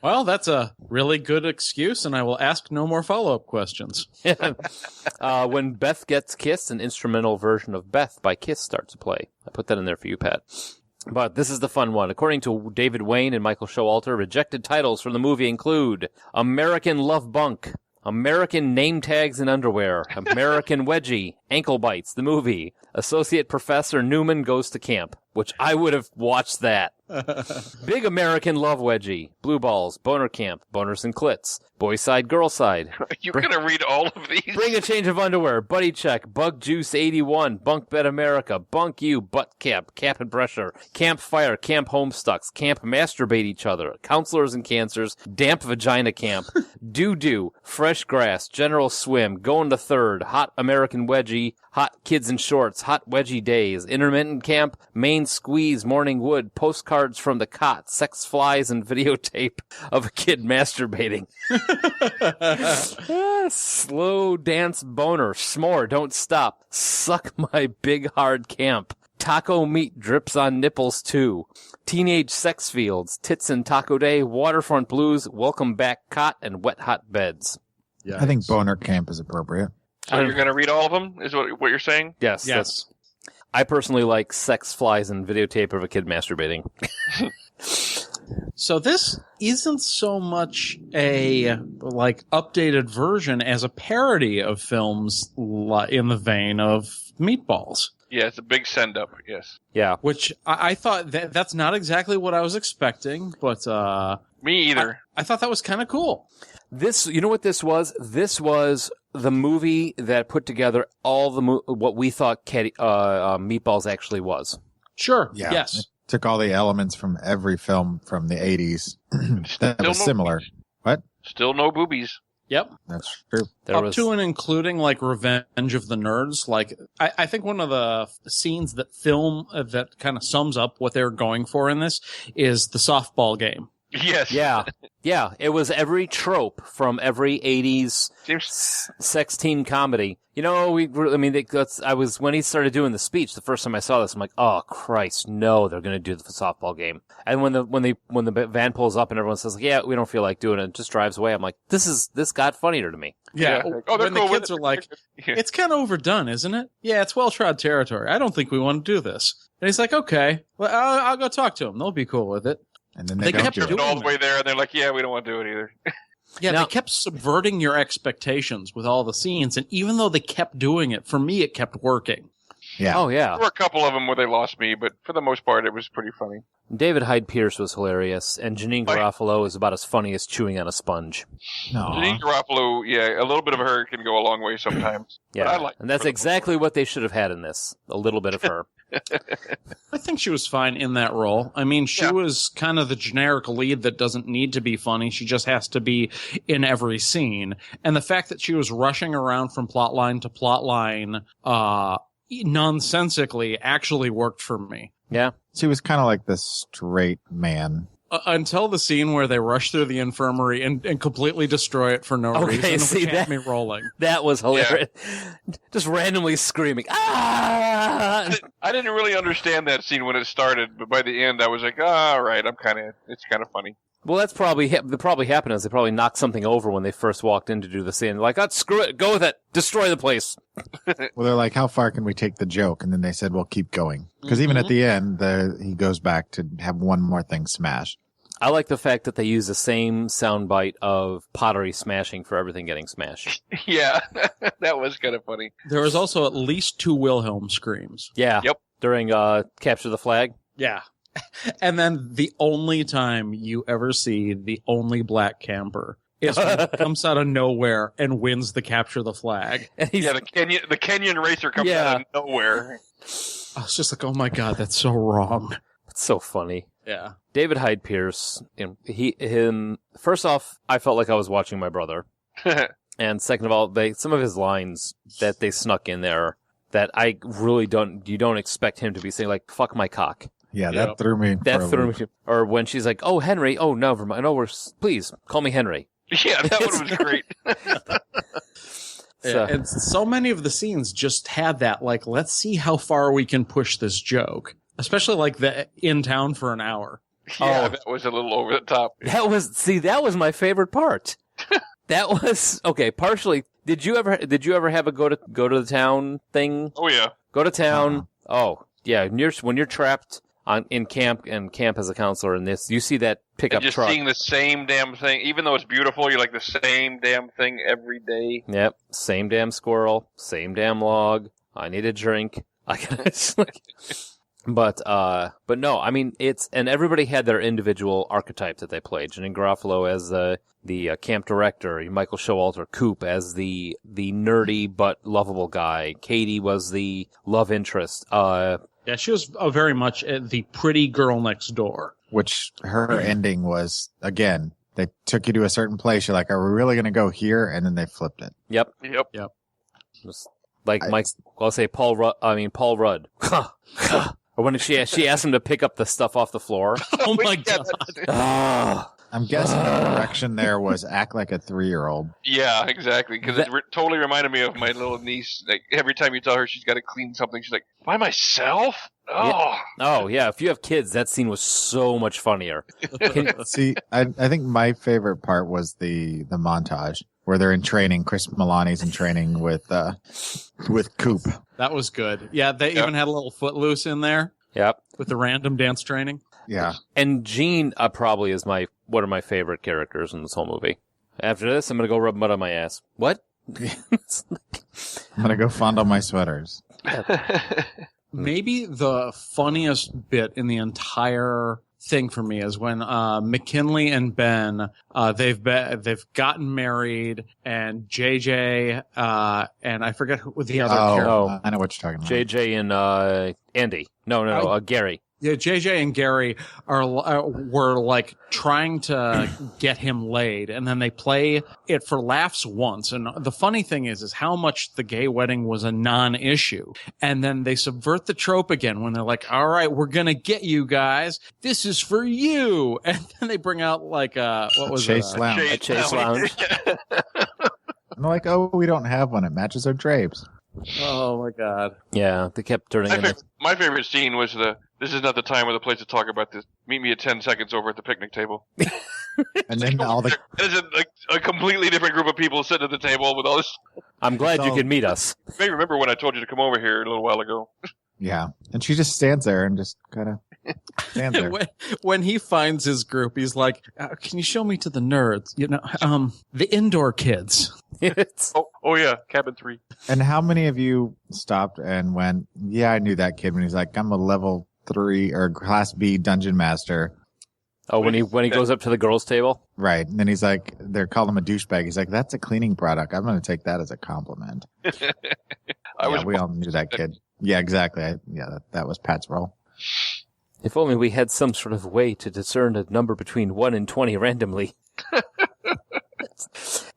Well, that's a really good excuse, and I will ask no more follow-up questions. When Beth Gets Kissed, an instrumental version of Beth by Kiss starts to play. I put that in there for you, Pat. But this is the fun one. According to David Wayne and Michael Showalter, rejected titles from the movie include American Love Bunk, American Name Tags and Underwear, American Wedgie, Ankle Bites, the movie, Associate Professor Newman Goes to Camp, which I would have watched that. Big American Love Wedgie, Blue Balls, Boner Camp, Boners and Clits, Boy side, girl side. You're going to read all of these? Bring a change of underwear. Buddy check. Bug juice 81. Bunk bed America. Bunk you. Butt camp. Cap and pressure. Campfire. Camp homestucks. Camp masturbate each other. Counselors and cancers. Damp vagina camp. Doo-doo. Fresh grass. General swim. Going to third. Hot American wedgie. Hot kids in shorts. Hot wedgie days. Intermittent camp. Main squeeze. Morning wood. Postcards from the cot. Sex flies and videotape of a kid masturbating. Slow dance boner. S'more. Don't stop. Suck my big hard camp. Taco meat drips on nipples too. Teenage sex fields. Tits and taco day. Waterfront blues. Welcome back cot and wet hot beds. Yeah, I think boner camp is appropriate. So you're going to read all of them, is what you're saying? Yes. I personally like sex flies and videotape of a kid masturbating. So this isn't so much a updated version as a parody of films in the vein of Meatballs. Yeah, it's a big send-up, yes. Yeah. Which I thought that's not exactly what I was expecting, but me either. I thought that was kind of cool. This, you know what this was? This was the movie that put together all the what we thought Meatballs actually was. Sure. Yeah. Yes. It took all the elements from every film from the 80s that was similar. Boobies. What? Still no boobies. Yep. That's true. Up to and including Revenge of the Nerds. I think one of the scenes that that kind of sums up what they're going for in this is the softball game. Yes. Yeah. Yeah. It was every trope from every 80s sex teen comedy. You know, when he started doing the speech, the first time I saw this, I'm like, oh Christ, no, they're going to do the softball game. And when the van pulls up and everyone says, yeah, we don't feel like doing it, and just drives away, I'm like, this got funnier to me. Yeah. Oh, when the kids are like, it's kind of overdone, isn't it? Yeah, it's well-trod territory. I don't think we want to do this. And he's like, okay, well, I'll go talk to them. They'll be cool with it. And then they kept doing it all the way there, and they're like, yeah, we don't want to do it either. Yeah, they kept subverting your expectations with all the scenes, and even though they kept doing it, for me, it kept working. Yeah. Oh, yeah. There were a couple of them where they lost me, but for the most part, it was pretty funny. David Hyde Pierce was hilarious, and Janine Garofalo is about as funny as chewing on a sponge. No. Janine Garofalo, yeah, a little bit of her can go a long way sometimes. Yeah, but I like and that's exactly what they should have had in this. A little bit of her. I think she was fine in that role. I mean, she was kind of the generic lead that doesn't need to be funny. She just has to be in every scene. And the fact that she was rushing around from plot line to plot line, nonsensically actually worked for me. Yeah. She was kind of like the straight man. Until the scene where they rush through the infirmary and completely destroy it for no reason. See, which had me rolling. That was hilarious. Yeah. Just randomly screaming, ah! I didn't really understand that scene when it started, but by the end I was like, all right, it's kind of funny. Well, that's probably happened is they probably knocked something over when they first walked in to do the scene. They're like, oh, screw it, go with it, destroy the place. Well, they're like, how far can we take the joke? And then they said, well, keep going. Because even at the end, he goes back to have one more thing smashed. I like the fact that they use the same soundbite of pottery smashing for everything getting smashed. Yeah, that was kind of funny. There was also at least 2 Wilhelm screams. Yeah. Yep. During Capture the Flag. Yeah. And then the only time you ever see the only black camper is when he comes out of nowhere and wins the Capture the Flag. Yeah, the Kenyan racer comes out of nowhere. I was just like, oh my God, that's so wrong. It's so funny. Yeah. David Hyde Pierce, first off, I felt like I was watching my brother. And second of all, some of his lines that they snuck in there that I really you don't expect him to be saying, like, fuck my cock. Yeah, that threw me. Or when she's like, oh, Henry, oh, no, never mind. No, please, call me Henry. Yeah, that one was great. And so many of the scenes just had that, like, let's see how far we can push this joke. Especially like the in town for an hour. Yeah, that was a little over the top. That was my favorite part. That was okay. Partially, did you ever have a go to the town thing? Oh yeah, go to town. Oh yeah, when you're trapped in camp and camp as a counselor in this, you see that pickup just truck. Seeing the same damn thing, even though it's beautiful, you're like the same damn thing every day. Yep, same damn squirrel, same damn log. I need a drink. But no, I mean, and everybody had their individual archetype that they played. Janine Garofalo as the camp director, Michael Showalter Coop as the nerdy but lovable guy. Katie was the love interest. Yeah, she was very much the pretty girl next door. Which her ending was, again, they took you to a certain place. You're like, are we really going to go here? And then they flipped it. Yep. Just like I'll say Paul Rudd. Or when she asked him to pick up the stuff off the floor. Oh my God. I'm guessing the direction there was act like a 3-year-old. Yeah, exactly. Because it totally reminded me of my little niece. Like every time you tell her she's got to clean something, she's like, "By myself?" Oh, yeah. Oh yeah. If you have kids, that scene was so much funnier. See, I think my favorite part was the montage where they're in training. Chris Milani's in training with Coop. That was good. Yeah, they even had a little Footloose in there. Yep. With the random dance training. Yeah. And Gene probably is one of my favorite characters in this whole movie. After this, I'm going to go rub mud on my ass. What? I'm going to go fondle my sweaters. Maybe the funniest bit in the entire thing for me is when McKinley and Ben they've gotten married, and JJ and I forget who the other character. I know what you're talking about. JJ and Andy. No, Gary. Yeah, JJ and Gary were like trying to get him laid, and then they play it for laughs once. And the funny thing is how much the gay wedding was a non-issue. And then they subvert the trope again when they're like, "All right, we're gonna get you guys. This is for you." And then they bring out like what was Chase it? Lounge. A Chase Lounge. I'm like, oh, we don't have one. It matches our drapes. Oh my God! Yeah, they kept turning in. My favorite scene was "This is not the time or the place to talk about this. Meet me at 10 seconds over at the picnic table." And then all the there's a completely different group of people sitting at the table with all this. I'm glad you could meet us. You may remember when I told you to come over here a little while ago. Yeah, and she just stands there and just kind of stands there. When he finds his group, he's like, "Can you show me to the nerds? You know, the indoor kids." Oh yeah, cabin 3. And how many of you stopped and went, "Yeah, I knew that kid," when he's like, "I'm a level 3 or class B dungeon master." Oh, when he goes up to the girls' table? Right. And then he's like, they're calling him a douchebag. He's like, "That's a cleaning product. I'm going to take that as a compliment." We all knew that kid. Yeah, exactly. That was Pat's role. If only we had some sort of way to discern a number between 1 and 20 randomly.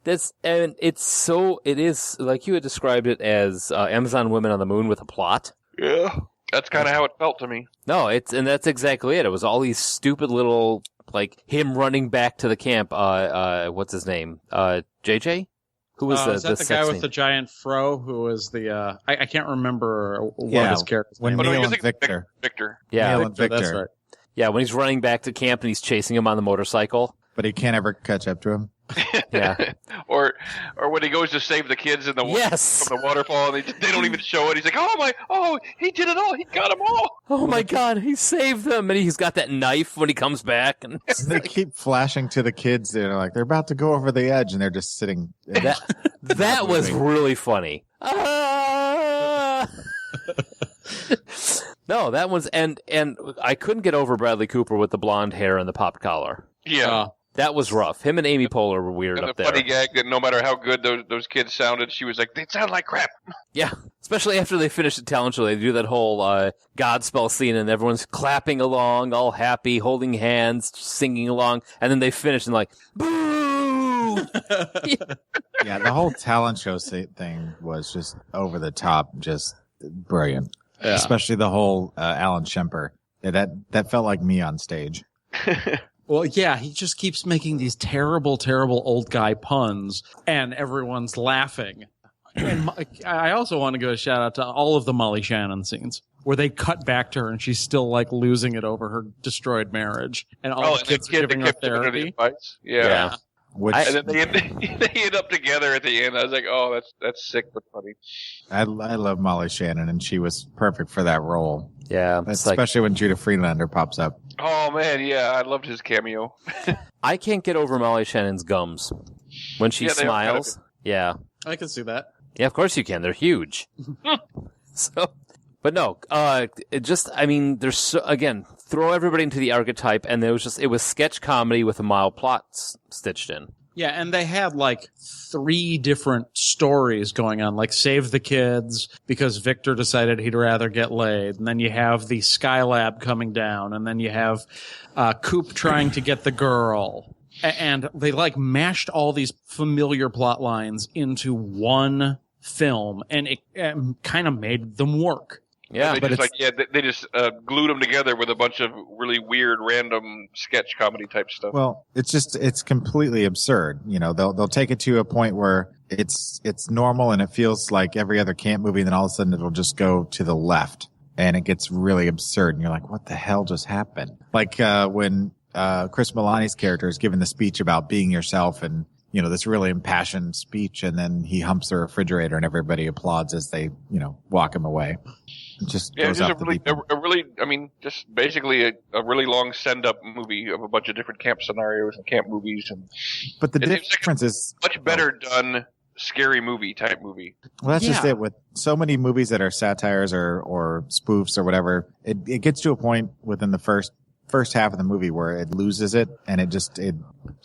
It is like you had described it as Amazon Women on the Moon with a plot. Yeah. That's kind of how it felt to me. No, that's exactly it. It was all these stupid little, like him running back to the camp. What's his name? JJ? Who was is that the guy with the giant fro? Who was the? I can't remember what his character's name. Neil and Victor. Victor. Yeah, Neil and Victor. That's right. Yeah, when he's running back to camp and he's chasing him on the motorcycle. But he can't ever catch up to him. Yeah. or when he goes to save the kids in the from the waterfall, and they don't even show it. He's like, he did it all. He got them all. Oh my God, he saved them, and he's got that knife when he comes back, and they keep flashing to the kids. They're like, they're about to go over the edge, and they're just sitting. That was really funny. No, that was and I couldn't get over Bradley Cooper with the blonde hair and the popped collar. Yeah. That was rough. Him and Amy Poehler were weird and up there. And the funny gag that no matter how good those kids sounded, she was like, they sound like crap. Yeah, especially after they finish the talent show. They do that whole Godspell scene, and everyone's clapping along, all happy, holding hands, singing along, and then they finish and like, boo! Yeah, the whole talent show thing was just over the top, just brilliant. Yeah. Especially the whole Alan Shemper. Yeah, that felt like me on stage. Well, yeah, he just keeps making these terrible, terrible old guy puns, and everyone's laughing. And I also want to give a shout out to all of the Molly Shannon scenes where they cut back to her and she's still like losing it over her destroyed marriage, and all the kids are giving her therapy. Yeah. And then they end up together at the end. I was like, oh, that's sick but funny. I love Molly Shannon, and she was perfect for that role. Yeah, especially when Judah Friedlander pops up. Oh man, yeah, I loved his cameo. I can't get over Molly Shannon's gums when she smiles. Yeah, I can see that. Yeah, of course you can. They're huge. So, But no, there's again, throw everybody into the archetype, and it was sketch comedy with a mild plot stitched in. Yeah, and they had like 3 different stories going on, like Save the Kids, because Victor decided he'd rather get laid. And then you have the Skylab coming down, and then you have Coop trying to get the girl. And they like mashed all these familiar plot lines into one film, and it kind of made them work. Yeah, they just glued them together with a bunch of really weird, random sketch comedy type stuff. Well, it's completely absurd. You know, they'll take it to a point where it's normal and it feels like every other camp movie, and then all of a sudden it'll just go to the left and it gets really absurd. And you're like, what the hell just happened? Like when Chris Milani's character is giving the speech about being yourself, and you know, this really impassioned speech, and then he humps the refrigerator and everybody applauds as they, you know, walk him away. It just goes up just basically a really long send-up movie of a bunch of different camp scenarios and camp movies. But the difference is much better done scary movie type movie. Well, that's just it. With so many movies that are satires or spoofs or whatever, it gets to a point within the first half of the movie where it loses it, and it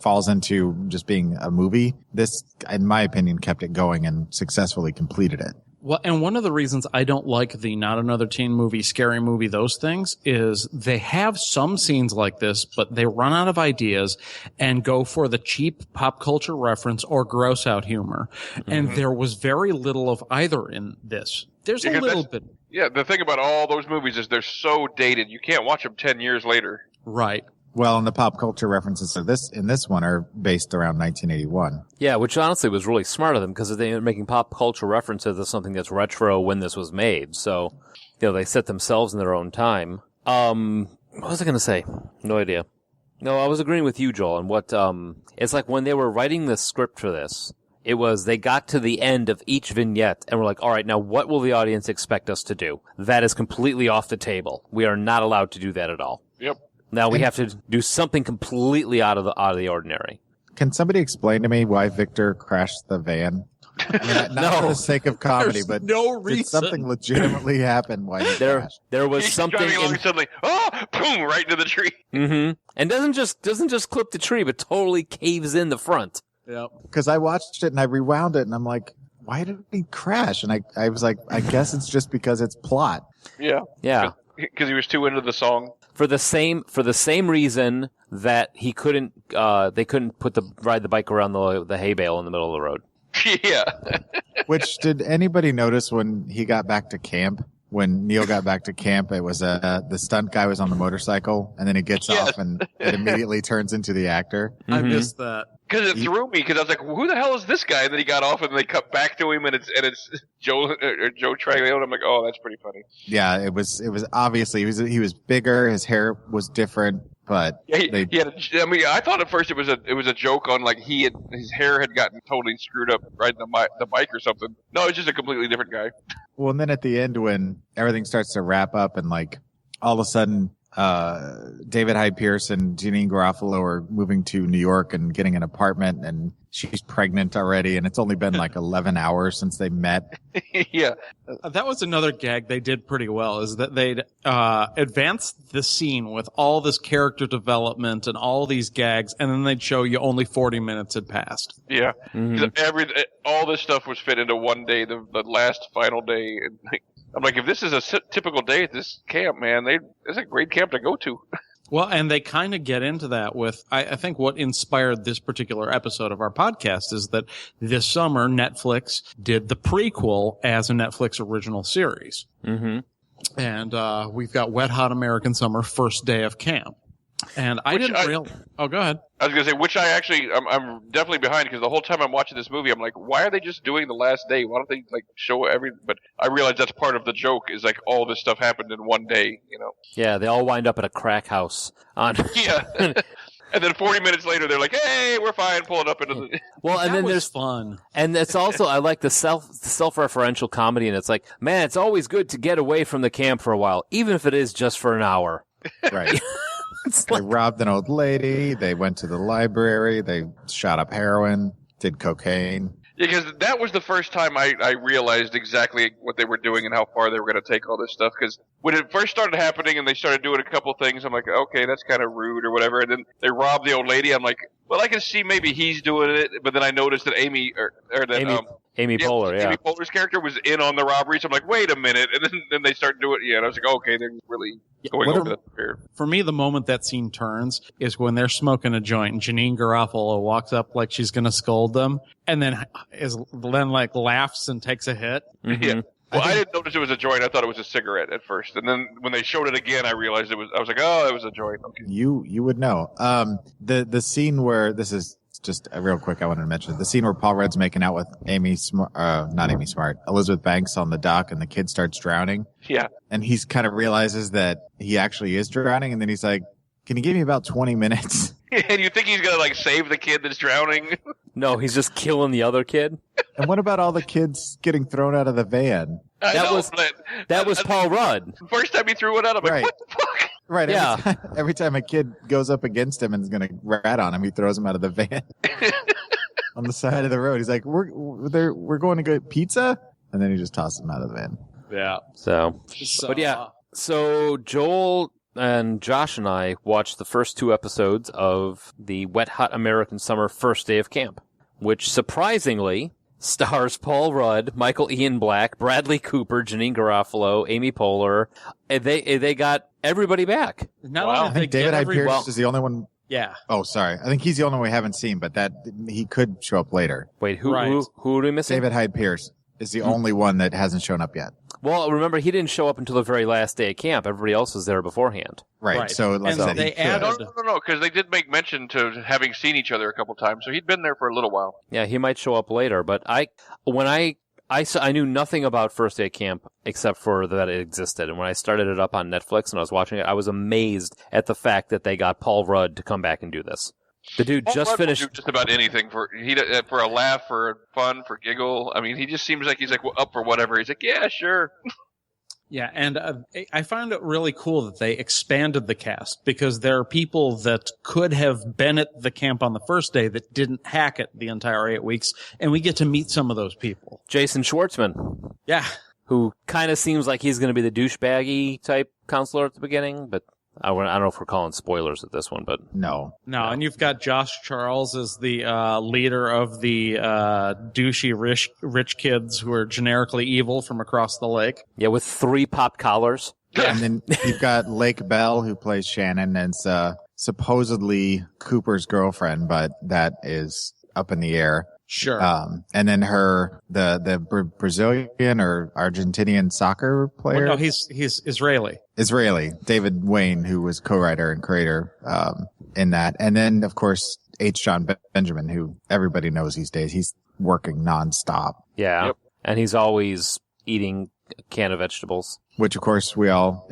falls into just being a movie. This, in my opinion, kept it going and successfully completed it. Well, and one of the reasons I don't like the Not Another Teen Movie, Scary Movie, those things, is they have some scenes like this, but they run out of ideas and go for the cheap pop culture reference or gross out humor. Mm-hmm. And there was very little of either in this. There's a little bit. Yeah, the thing about all those movies is they're so dated. You can't watch them 10 years later. Right. Well, and the pop culture references in this one are based around 1981. Yeah, which honestly was really smart of them, because they're making pop culture references to something that's retro when this was made. So, you know, they set themselves in their own time. What was I going to say? No idea. No, I was agreeing with you, Joel, on what, it's like when they were writing the script for this, it was, they got to the end of each vignette and were like, all right, now what will the audience expect us to do? That is completely off the table. We are not allowed to do that at all. Yep. Now we have to do something completely out of the ordinary. Can somebody explain to me why Victor crashed the van? I mean, not for the sake of comedy, but no reason. Did something legitimately happen while he crashed? There was He's something driving along suddenly, boom, right into the tree. Mm-hmm. And doesn't just clip the tree, but totally caves in the front. Yep. Because I watched it and I rewound it and I'm like, why did he crash? And I was like, I guess it's just because it's plot. Yeah. Yeah. Because he was too into the song. For the same reason that they couldn't ride the bike around the hay bale in the middle of the road. Yeah. Which, did anybody notice when he got back to camp? When Neil got back to camp, it was the stunt guy was on the motorcycle, and then he gets off, and it immediately turns into the actor. Mm-hmm. I missed that. Because it threw me, because I was like, who the hell is this guy? And then he got off, and they cut back to him, and it's Joe Traglione. I'm like, oh, that's pretty funny. Yeah, it was obviously he was bigger, his hair was different, but I thought at first it was a joke on like his hair had gotten totally screwed up riding the bike or something. No, it's just a completely different guy. Well, and then at the end when everything starts to wrap up and like all of a sudden David Hyde Pierce and Janine Garofalo are moving to New York and getting an apartment, and she's pregnant already, and it's only been like 11 hours since they met. Yeah. That was another gag they did pretty well, is that they'd advanced the scene with all this character development and all these gags, and then they'd show you only 40 minutes had passed. Yeah. Mm-hmm. All this stuff was fit into one day, the last final day. And I'm like, if this is a typical day at this camp, man, it's a great camp to go to. Well, and they kind of get into that with, I think what inspired this particular episode of our podcast is that this summer Netflix did the prequel as a Netflix original series. Mm-hmm. And we've got Wet Hot American Summer, First Day of Camp. And I didn't realize... Oh, go ahead. I was going to say, which I'm definitely behind, because the whole time I'm watching this movie, I'm like, why are they just doing the last day? Why don't they like show But I realize that's part of the joke, is like all this stuff happened in one day, you know? Yeah, they all wind up at a crack house. Yeah. And then 40 minutes later, they're like, hey, we're fine, pull it up into the... Well, and then there's fun. And it's also, I like the self-referential comedy, and it's like, man, it's always good to get away from the camp for a while, even if it is just for an hour. Right. They robbed an old lady. They went to the library. They shot up heroin, did cocaine. Because that was the first time I realized exactly what they were doing and how far they were going to take all this stuff. Because when it first started happening and they started doing a couple things, I'm like, okay, that's kind of rude or whatever. And then they robbed the old lady. I'm like, well, I can see maybe he's doing it. But then I noticed that Amy Poehler, Amy Poehler's character was in on the robbery. So I'm like, wait a minute. And then they start doing it. Yeah, and I was like, okay, they're really going over that here. For me, the moment that scene turns is when they're smoking a joint and Janine Garofalo walks up like she's going to scold them and then laughs and takes a hit. Mm-hmm. Yeah. Well, I didn't notice it was a joint. I thought it was a cigarette at first. And then when they showed it again, I realized I was like, oh, it was a joint. Okay. You would know. The scene where this is just real quick, I wanted to mention the scene where Paul Rudd's making out with Elizabeth Banks on the dock and the kid starts drowning. Yeah. And he's kind of realizes that he actually is drowning. And then he's like, can you give me about 20 minutes? And you think he's going to like save the kid that's drowning? No, he's just killing the other kid. And what about all the kids getting thrown out of the van? That was Paul Rudd. First time he threw it out, I'm like, what the fuck? Right. Yeah. Every time a kid goes up against him and is going to rat on him, he throws him out of the van on the side of the road. He's like, we're going to get pizza. And then he just tosses him out of the van. Yeah. So Joel and Josh and I watched the first 2 episodes of the Wet Hot American Summer First Day of Camp, which surprisingly stars Paul Rudd, Michael Ian Black, Bradley Cooper, Janine Garofalo, Amy Poehler. They got everybody back. I think David Hyde Pierce is the only one. Yeah. Oh, sorry. I think he's the only one we haven't seen, but that he could show up later. Wait, who are we missing? David Hyde Pierce is the only one that hasn't shown up yet. Well, remember, he didn't show up until the very last day of camp. Everybody else was there beforehand. Right. So, like and they added... No, because they did make mention to having seen each other a couple times, so he'd been there for a little while. Yeah, he might show up later, but I knew nothing about First Day of Camp except for that it existed. And when I started it up on Netflix and I was watching it, I was amazed at the fact that they got Paul Rudd to come back and do this. The dude Paul just Rudd finished will do just about anything for a laugh, for fun, for giggle. I mean, he just seems like he's like up for whatever. He's like, yeah, sure. Yeah, and I found it really cool that they expanded the cast because there are people that could have been at the camp on the first day that didn't hack it the entire 8 weeks, and we get to meet some of those people. Jason Schwartzman. Yeah. Who kind of seems like he's going to be the douchebaggy type counselor at the beginning, but I don't know if we're calling spoilers at this one, but... No. And you've got Josh Charles as the leader of the douchey rich kids who are generically evil from across the lake. Yeah, with 3 pop collars. Yeah. And then you've got Lake Bell, who plays Shannon, and it's supposedly Cooper's girlfriend, but that is up in the air. Sure. And then the Brazilian or Argentinian soccer player. Well, no, he's Israeli. David Wayne, who was co-writer and creator, in that. And then, of course, H. John Benjamin, who everybody knows these days. He's working nonstop. Yeah. Yep. And he's always eating a can of vegetables. Which, of course, we didn't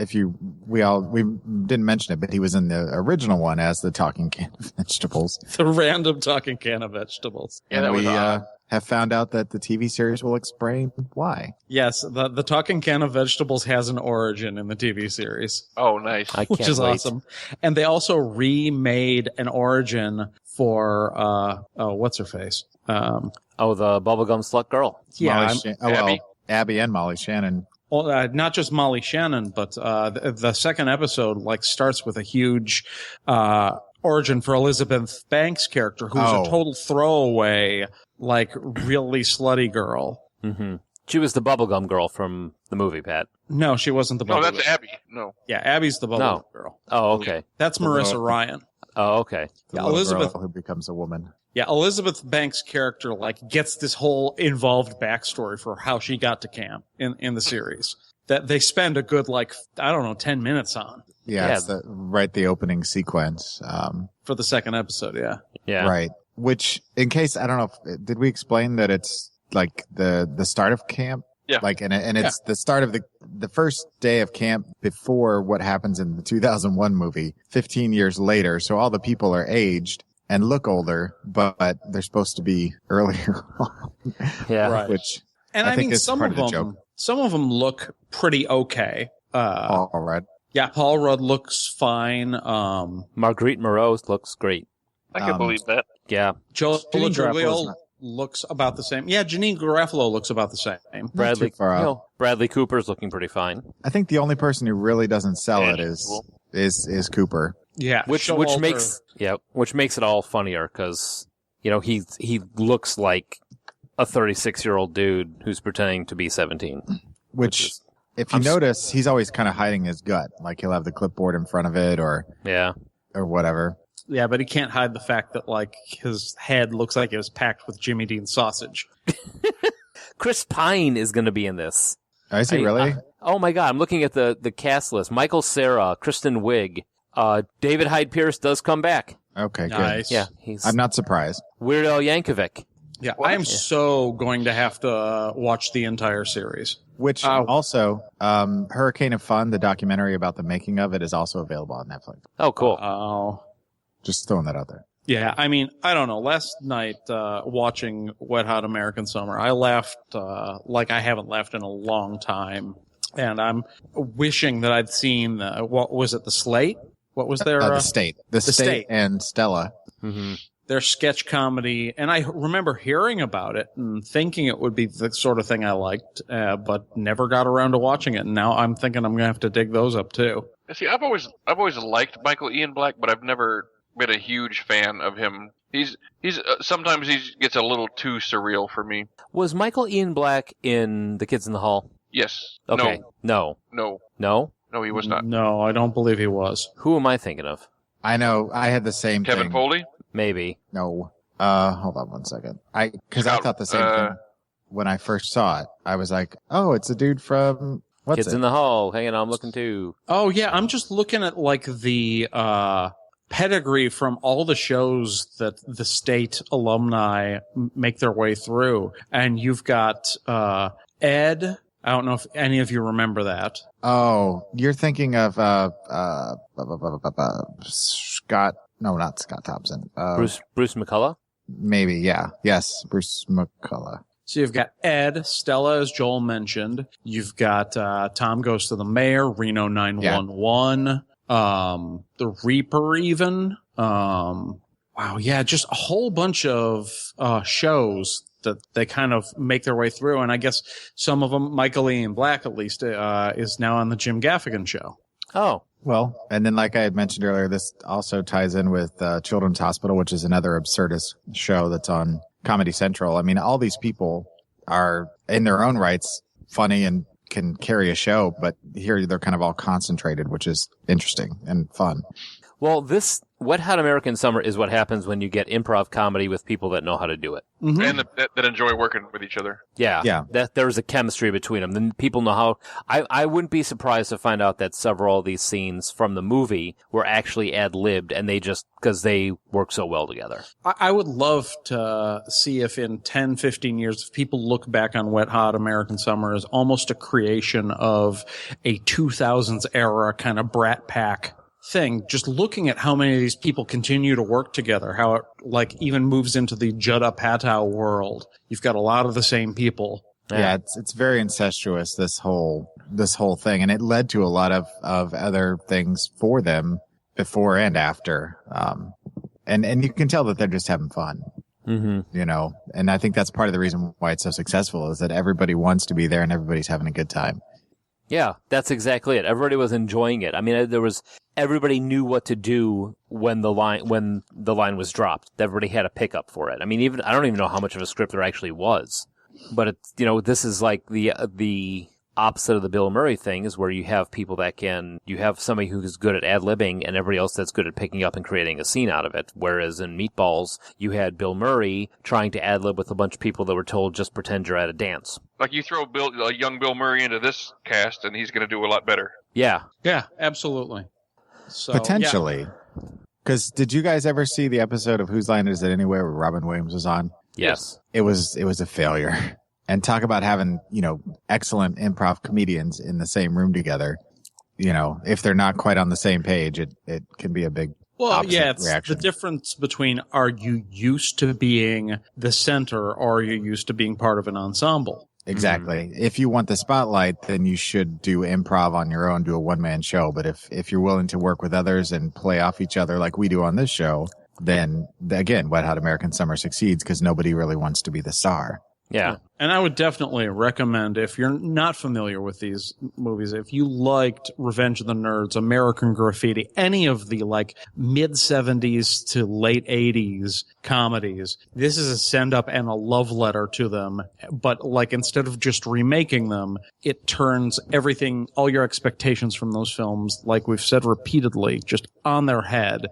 mention it, but he was in the original one as the talking can of vegetables. The random talking can of vegetables. Yeah, and we have found out that the TV series will explain why. Yes, the talking can of vegetables has an origin in the TV series. Oh, nice. Which is awesome. And they also remade an origin for, what's her face? The bubblegum slut girl. Yeah. Abby and Molly Shannon. Well, not just Molly Shannon, but the second episode starts with a huge origin for Elizabeth Banks' character, who's a total throwaway, really slutty girl. Mm-hmm. She was the bubblegum girl from the movie, Pat. No, she wasn't the bubblegum. No, that's Abby. No. Yeah, Abby's the bubblegum girl. Oh, okay. That's Marissa Ryan. Oh, okay. The Elizabeth girl who becomes a woman. Yeah, Elizabeth Banks' character gets this whole involved backstory for how she got to camp in the series that they spend a good 10 minutes on. Yeah, it's the opening sequence for the second episode. Yeah, right. Which, in case I don't know, did we explain that it's the start of camp? Yeah, and it's the start of the first day of camp before what happens in the 2001 movie 15 years later. So all the people are aged and look older, but they're supposed to be earlier. Yeah. Right. Which, and I mean, some of them look pretty okay. Paul Rudd. Yeah, Paul Rudd looks fine. Marguerite Moreau looks great. I can believe that. Yeah. Joel Giglio looks about the same. Yeah, Janine Garofalo looks about the same. Bradley, too far out. Bradley Cooper's looking pretty fine. I think the only person who really doesn't sell it Cool. is Cooper. Yeah, Which makes it all funnier because he looks like a 36-year-old dude who's pretending to be 17. Which if you notice, he's always kind of hiding his gut. Like he'll have the clipboard in front of it or whatever. Yeah, but he can't hide the fact that like his head looks like it was packed with Jimmy Dean sausage. Chris Pine is going to be in this. Oh, is he really? Oh my God, I'm looking at the cast list. Michael Cera, Kristen Wiig, David Hyde Pierce does come back. Okay, good. Nice. Yeah, I'm not surprised. Weird Al Yankovic. Yeah, I am so going to have to watch the entire series. Which also, Hurricane of Fun, the documentary about the making of it, is also available on Netflix. Oh, cool. Oh. Just throwing that out there. Yeah, I mean, I don't know. Last night, watching Wet Hot American Summer, I laughed like I haven't laughed in a long time. And I'm wishing that I'd seen, what was it, The Slate? What was their... The State. The State and Stella. Mm-hmm. Their sketch comedy. And I remember hearing about it and thinking it would be the sort of thing I liked, but never got around to watching it. And now I'm thinking I'm going to have to dig those up, too. See, I've always liked Michael Ian Black, but I've never been a huge fan of him. He's sometimes he gets a little too surreal for me. Was Michael Ian Black in The Kids in the Hall? Yes. Okay. No. No, he was not. No, I don't believe he was. Who am I thinking of? I know. I had the same Kevin thing. Foley? Maybe. No. Hold on one second. Because I thought the same thing when I first saw it. I was like, oh, it's a dude from... Kids in the Hall. Hang on, I'm looking too. Oh, yeah, I'm just looking at, like, the pedigree from all the shows that the State alumni make their way through. And you've got Ed. I don't know if any of you remember that. Oh, you're thinking of Scott... No, not Scott Thompson. Bruce McCullough? Maybe, yeah. Yes, Bruce McCullough. So you've got Ed, Stella, as Joel mentioned. You've got Tom Goes to the Mayor, Reno 911, The Reaper even. Wow, yeah, just a whole bunch of shows that they kind of make their way through. And I guess some of them, Michael Ian Black at least, is now on the Jim Gaffigan show. Oh. Well, and then like I had mentioned earlier, this also ties in with Children's Hospital, which is another absurdist show that's on Comedy Central. I mean, all these people are in their own rights funny and can carry a show, but here they're kind of all concentrated, which is interesting and fun. Well, this Wet Hot American Summer is what happens when you get improv comedy with people that know how to do it. Mm-hmm. And that enjoy working with each other. Yeah. That there's a chemistry between them. Then people know how. I wouldn't be surprised to find out that several of these scenes from the movie were actually ad-libbed, and they just because they work so well together. I would love to see if in 10, 15 years, if people look back on Wet Hot American Summer as almost a creation of a 2000s era kind of Brat Pack thing, just looking at how many of these people continue to work together, how it like even moves into the Judd Apatow world. You've got a lot of the same people. Yeah, it's very incestuous, this whole thing, and it led to a lot of other things for them before and after. And you can tell that they're just having fun. Mm-hmm. You know, and I think that's part of the reason why it's so successful is that everybody wants to be there and everybody's having a good time. Yeah, that's exactly it. Everybody was enjoying it. I mean, everybody knew what to do when the line was dropped. Everybody had a pickup for it. I mean, I don't even know how much of a script there actually was. But it's, this is like the opposite of the Bill Murray thing, is where you have people you have somebody who's good at ad-libbing and everybody else that's good at picking up and creating a scene out of it. Whereas in Meatballs, you had Bill Murray trying to ad-lib with a bunch of people that were told, just pretend you're at a dance. Like you throw young Bill Murray into this cast and he's going to do a lot better. Yeah. Yeah, absolutely. So, potentially. Because did you guys ever see the episode of Whose Line Is It Anyway where Robin Williams was on? Yes. It was a failure. And talk about having, excellent improv comedians in the same room together. If they're not quite on the same page, it can be a big it's reaction. The difference between are you used to being the center or are you used to being part of an ensemble? Exactly. Mm-hmm. If you want the spotlight, then you should do improv on your own, do a one-man show. But if you're willing to work with others and play off each other like we do on this show, then again, Wet Hot American Summer succeeds because nobody really wants to be the star. Yeah. And I would definitely recommend, if you're not familiar with these movies, if you liked Revenge of the Nerds, American Graffiti, any of the like mid-70s to late 80s comedies, this is a send-up and a love letter to them. But like instead of just remaking them, it turns everything, all your expectations from those films, like we've said repeatedly, just on their head.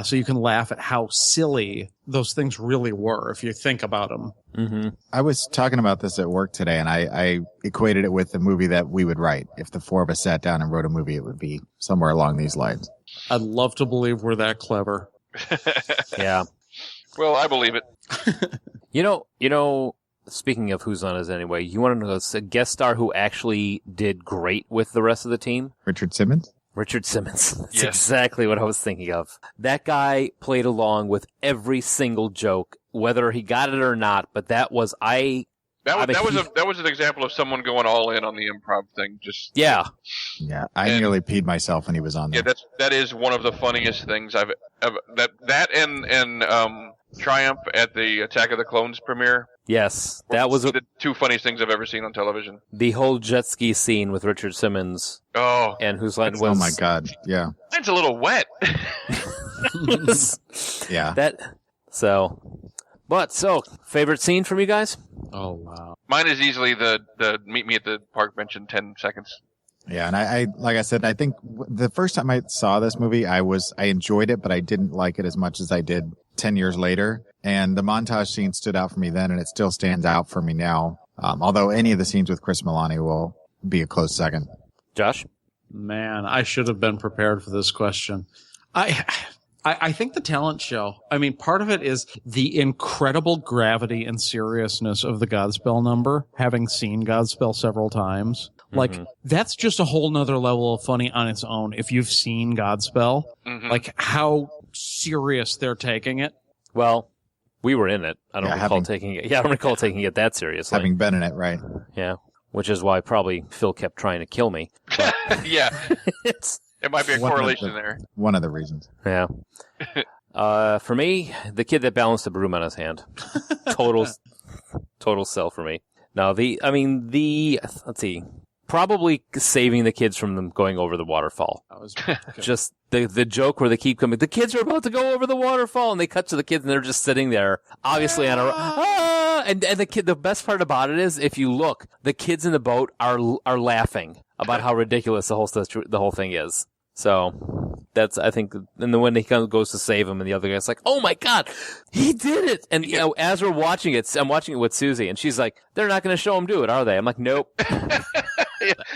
So you can laugh at how silly those things really were if you think about them. Mm-hmm. I was talking about this at work today, and I equated it with the movie that we would write. If the four of us sat down and wrote a movie, it would be somewhere along these lines. I'd love to believe we're that clever. Yeah. Well, I believe it. You know, speaking of who's on us anyway, you want to know a guest star who actually did great with the rest of the team? Richard Simmons? Richard Simmons. That's Yes. exactly what I was thinking of. That guy played along with every single joke, whether he got it or not, but that was That was an example of someone going all in on the improv thing. Yeah. Yeah, I nearly peed myself when he was on there. Yeah, that is one of the funniest things I've and Triumph at the Attack of the Clones premiere. Yes. That was the two funniest things I've ever seen on television. the whole jet ski scene with Richard Simmons Oh, and whose line was... Oh my God, yeah. mine's a little wet. Yeah. So, favorite scene from you guys? Oh, wow. Mine is easily the meet me at the park bench in 10 seconds. Yeah, and I like I said, I think the first time I saw this movie, I enjoyed it, but I didn't like it as much as I did 10 years later. And the montage scene stood out for me then, and it still stands out for me now. Although any of the scenes with Chris Milani will be a close second. Josh? Man, I should have been prepared for this question. I think the talent show, I mean, part of it is the incredible gravity and seriousness of the Godspell number, having seen Godspell several times. Like, that's just a whole nother level of funny on its own. If you've seen Godspell, like how serious they're taking it. Well, we were in it. I don't recall having- taking it. Yeah, I don't recall taking it that seriously. Having been in it, right? Yeah, which is why probably Phil kept trying to kill me. Yeah, It's it might be a One of correlation the- there. One of the reasons. yeah. For me, the kid that balanced the broom on his hand, total sell for me. Now let's see. Probably saving the kids from them going over the waterfall. That was Just the joke where they keep coming, the kids are about to go over the waterfall, and they cut to the kids and they're just sitting there, obviously on and the best part about it is, if you look, the kids in the boat are laughing about how ridiculous the whole thing is. So that's, I think, and then when he goes to save him, and the other guy's like, "Oh my God, he did it!" And you know, as we're watching it, I'm watching it with Susie, and she's like, "They're not going to show him do it, are they?" I'm like, "Nope."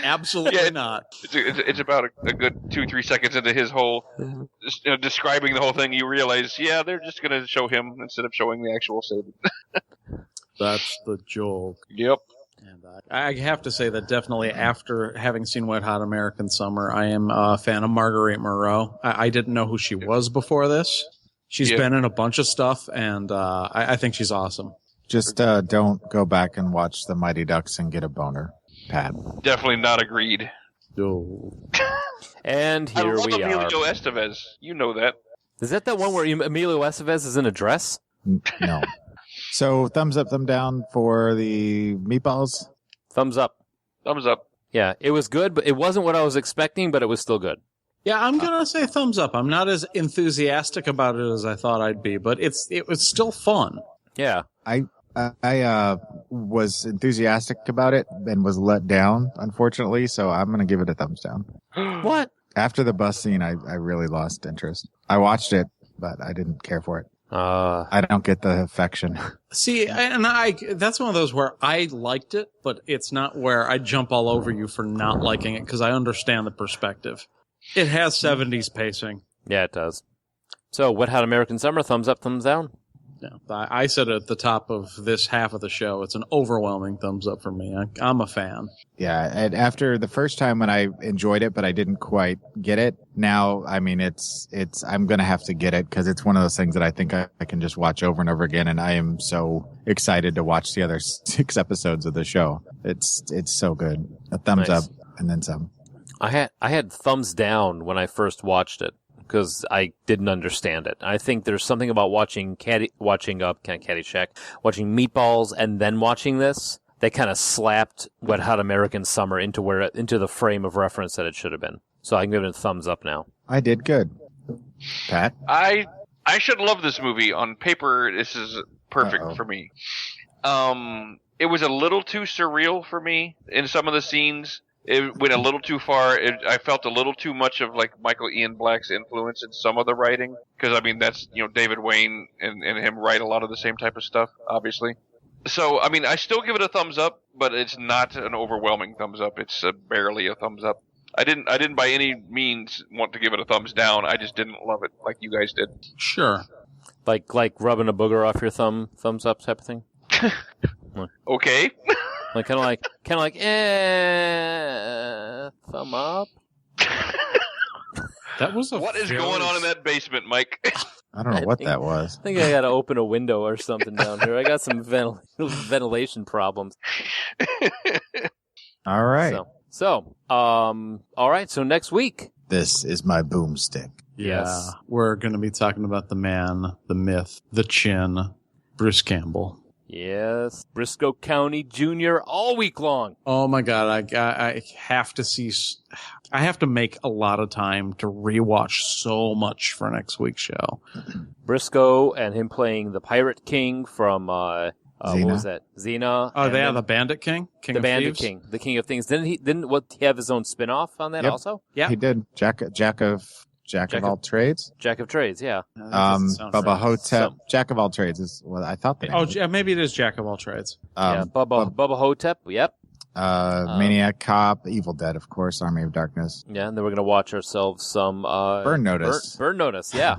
absolutely not. It's about a good 2-3 seconds into his whole describing the whole thing. You realize, yeah, they're just going to show him instead of showing the actual saving. That's the joke. Yep. And I have to say that definitely after having seen Wet Hot American Summer, I am a fan of Marguerite Moreau. I didn't know who she was before this. She's been in a bunch of stuff, and I think she's awesome. Just don't go back and watch the Mighty Ducks and get a boner, Pat. Definitely not agreed. Oh. And I here love we are. Emilio Estevez. You know that. Is that one where Emilio Estevez is in a dress? No. So thumbs up, thumb down for the Meatballs. Thumbs up. Thumbs up. Yeah, it was good, but it wasn't what I was expecting, but it was still good. Yeah, I'm going to say thumbs up. I'm not as enthusiastic about it as I thought I'd be, but it was still fun. Yeah. I was enthusiastic about it and was let down, unfortunately, so I'm going to give it a thumbs down. What? After the bus scene, I really lost interest. I watched it, but I didn't care for it. I don't get the affection. See, and that's one of those where I liked it, but it's not where I jump all over you for not liking it, because I understand the perspective. It has 70s pacing. Yeah, it does. So, Wet Hot American Summer, thumbs up, thumbs down? Yeah, I said at the top of this half of the show, it's an overwhelming thumbs up for me. I'm a fan. Yeah, and after the first time when I enjoyed it, but I didn't quite get it, now, I mean, I'm going to have to get it, because it's one of those things that I think I can just watch over and over again, and I am so excited to watch the other 6 episodes of the show. It's so good. A thumbs Nice. up, and then some. I had thumbs down when I first watched it, because I didn't understand it. I think there's something about watching Meatballs and then watching this that kind of slapped Wet Hot American Summer into the frame of reference that it should have been. So I can give it a thumbs up now. I did good. Pat? I should love this movie. On paper, this is perfect for me. It was a little too surreal for me in some of the scenes. It went a little too far. I felt a little too much of like Michael Ian Black's influence in some of the writing. Because, I mean, that's, David Wayne and him write a lot of the same type of stuff, obviously. So, I mean, I still give it a thumbs up, but it's not an overwhelming thumbs up. It's barely a thumbs up. I didn't by any means want to give it a thumbs down. I just didn't love it like you guys did. Sure. Like rubbing a booger off your thumbs up type of thing? Okay. Like kind of like thumb up. That was what is going on in that basement, Mike? I don't know what that was. I think I got to open a window or something down here. I got some ventilation problems. All right. So, all right. So next week, this is my boomstick. Yeah. Yes. We're going to be talking about the man, the myth, the chin, Bruce Campbell. Yes, Briscoe County Jr. all week long. Oh my God, I have to see. I have to make a lot of time to rewatch so much for next week's show. Briscoe and him playing the Pirate King from what was that? Xena. Oh, yeah, the Bandit King, the Bandit King, the King of Things. Didn't he have his own spin-off on that also? Yeah, he did. Jack of all trades. Jack of Trades, yeah. Bubba Hotep. Jack of all trades is what I thought. Maybe it is Jack of all trades. Bubba Hotep. Yep. Maniac Cop, Evil Dead, of course, Army of Darkness. Yeah, and then we're gonna watch ourselves some Burn Notice. Burn Notice, yeah.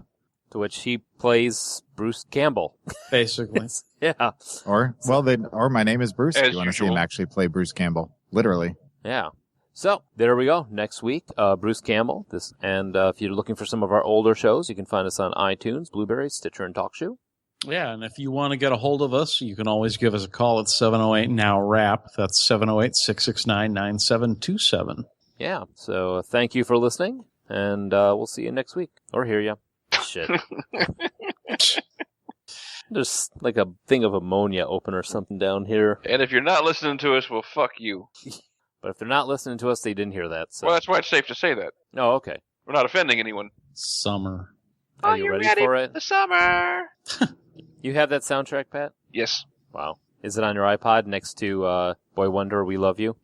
To which he plays Bruce Campbell, basically. Yeah. Or My Name is Bruce. If you want to see him actually play Bruce Campbell, literally. Yeah. So there we go. Next week, Bruce Campbell. If you're looking for some of our older shows, you can find us on iTunes, Blueberry, Stitcher, and TalkShoe. Yeah, and if you want to get a hold of us, you can always give us a call at 708-NOW-RAP. That's 708-669-9727. Yeah. So thank you for listening, and we'll see you next week or hear you. Shit. There's like a thing of ammonia open or something down here. And if you're not listening to us, well, fuck you. But if they're not listening to us, they didn't hear that. So. Well, that's why it's safe to say that. Oh, okay. We're not offending anyone. Summer. Are you ready for it? The summer. You have that soundtrack, Pat? Yes. Wow. Is it on your iPod next to Boy Wonder, We Love You?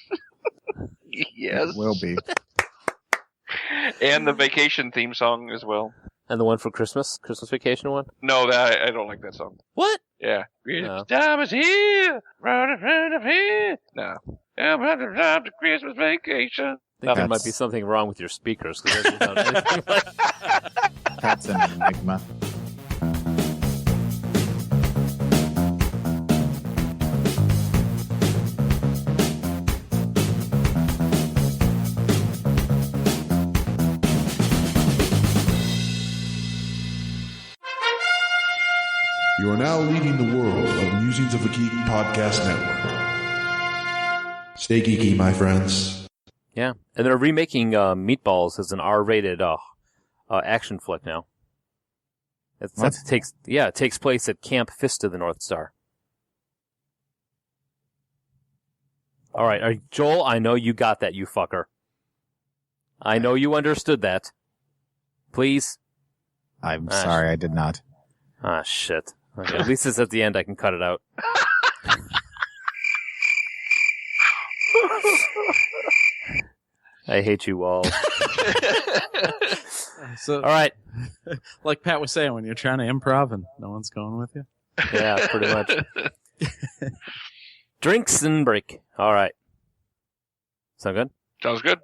Yes. It will be. And the vacation theme song as well. And the one for Christmas Vacation one? No, I don't like that song. What? Yeah. No. Time is here. No. Time to Christmas vacation. I think there might be something wrong with your speakers. Because that doesn't sound anything like... That's an enigma. You are now leading the world of Musings of a Geek Podcast Network. Stay geeky, my friends. Yeah, and they're remaking Meatballs as an R-rated action flick now. It takes place at Camp Fist of the North Star. All right, Joel, I know you got that, you fucker. I know you understood that. Please? I'm sorry, I did not. Ah, shit. Okay, at least it's at the end, I can cut it out. I hate you all. So, all right. Like Pat was saying, when you're trying to improv and no one's going with you. Yeah, pretty much. Drinks and break. All right. Sound good? Sounds good.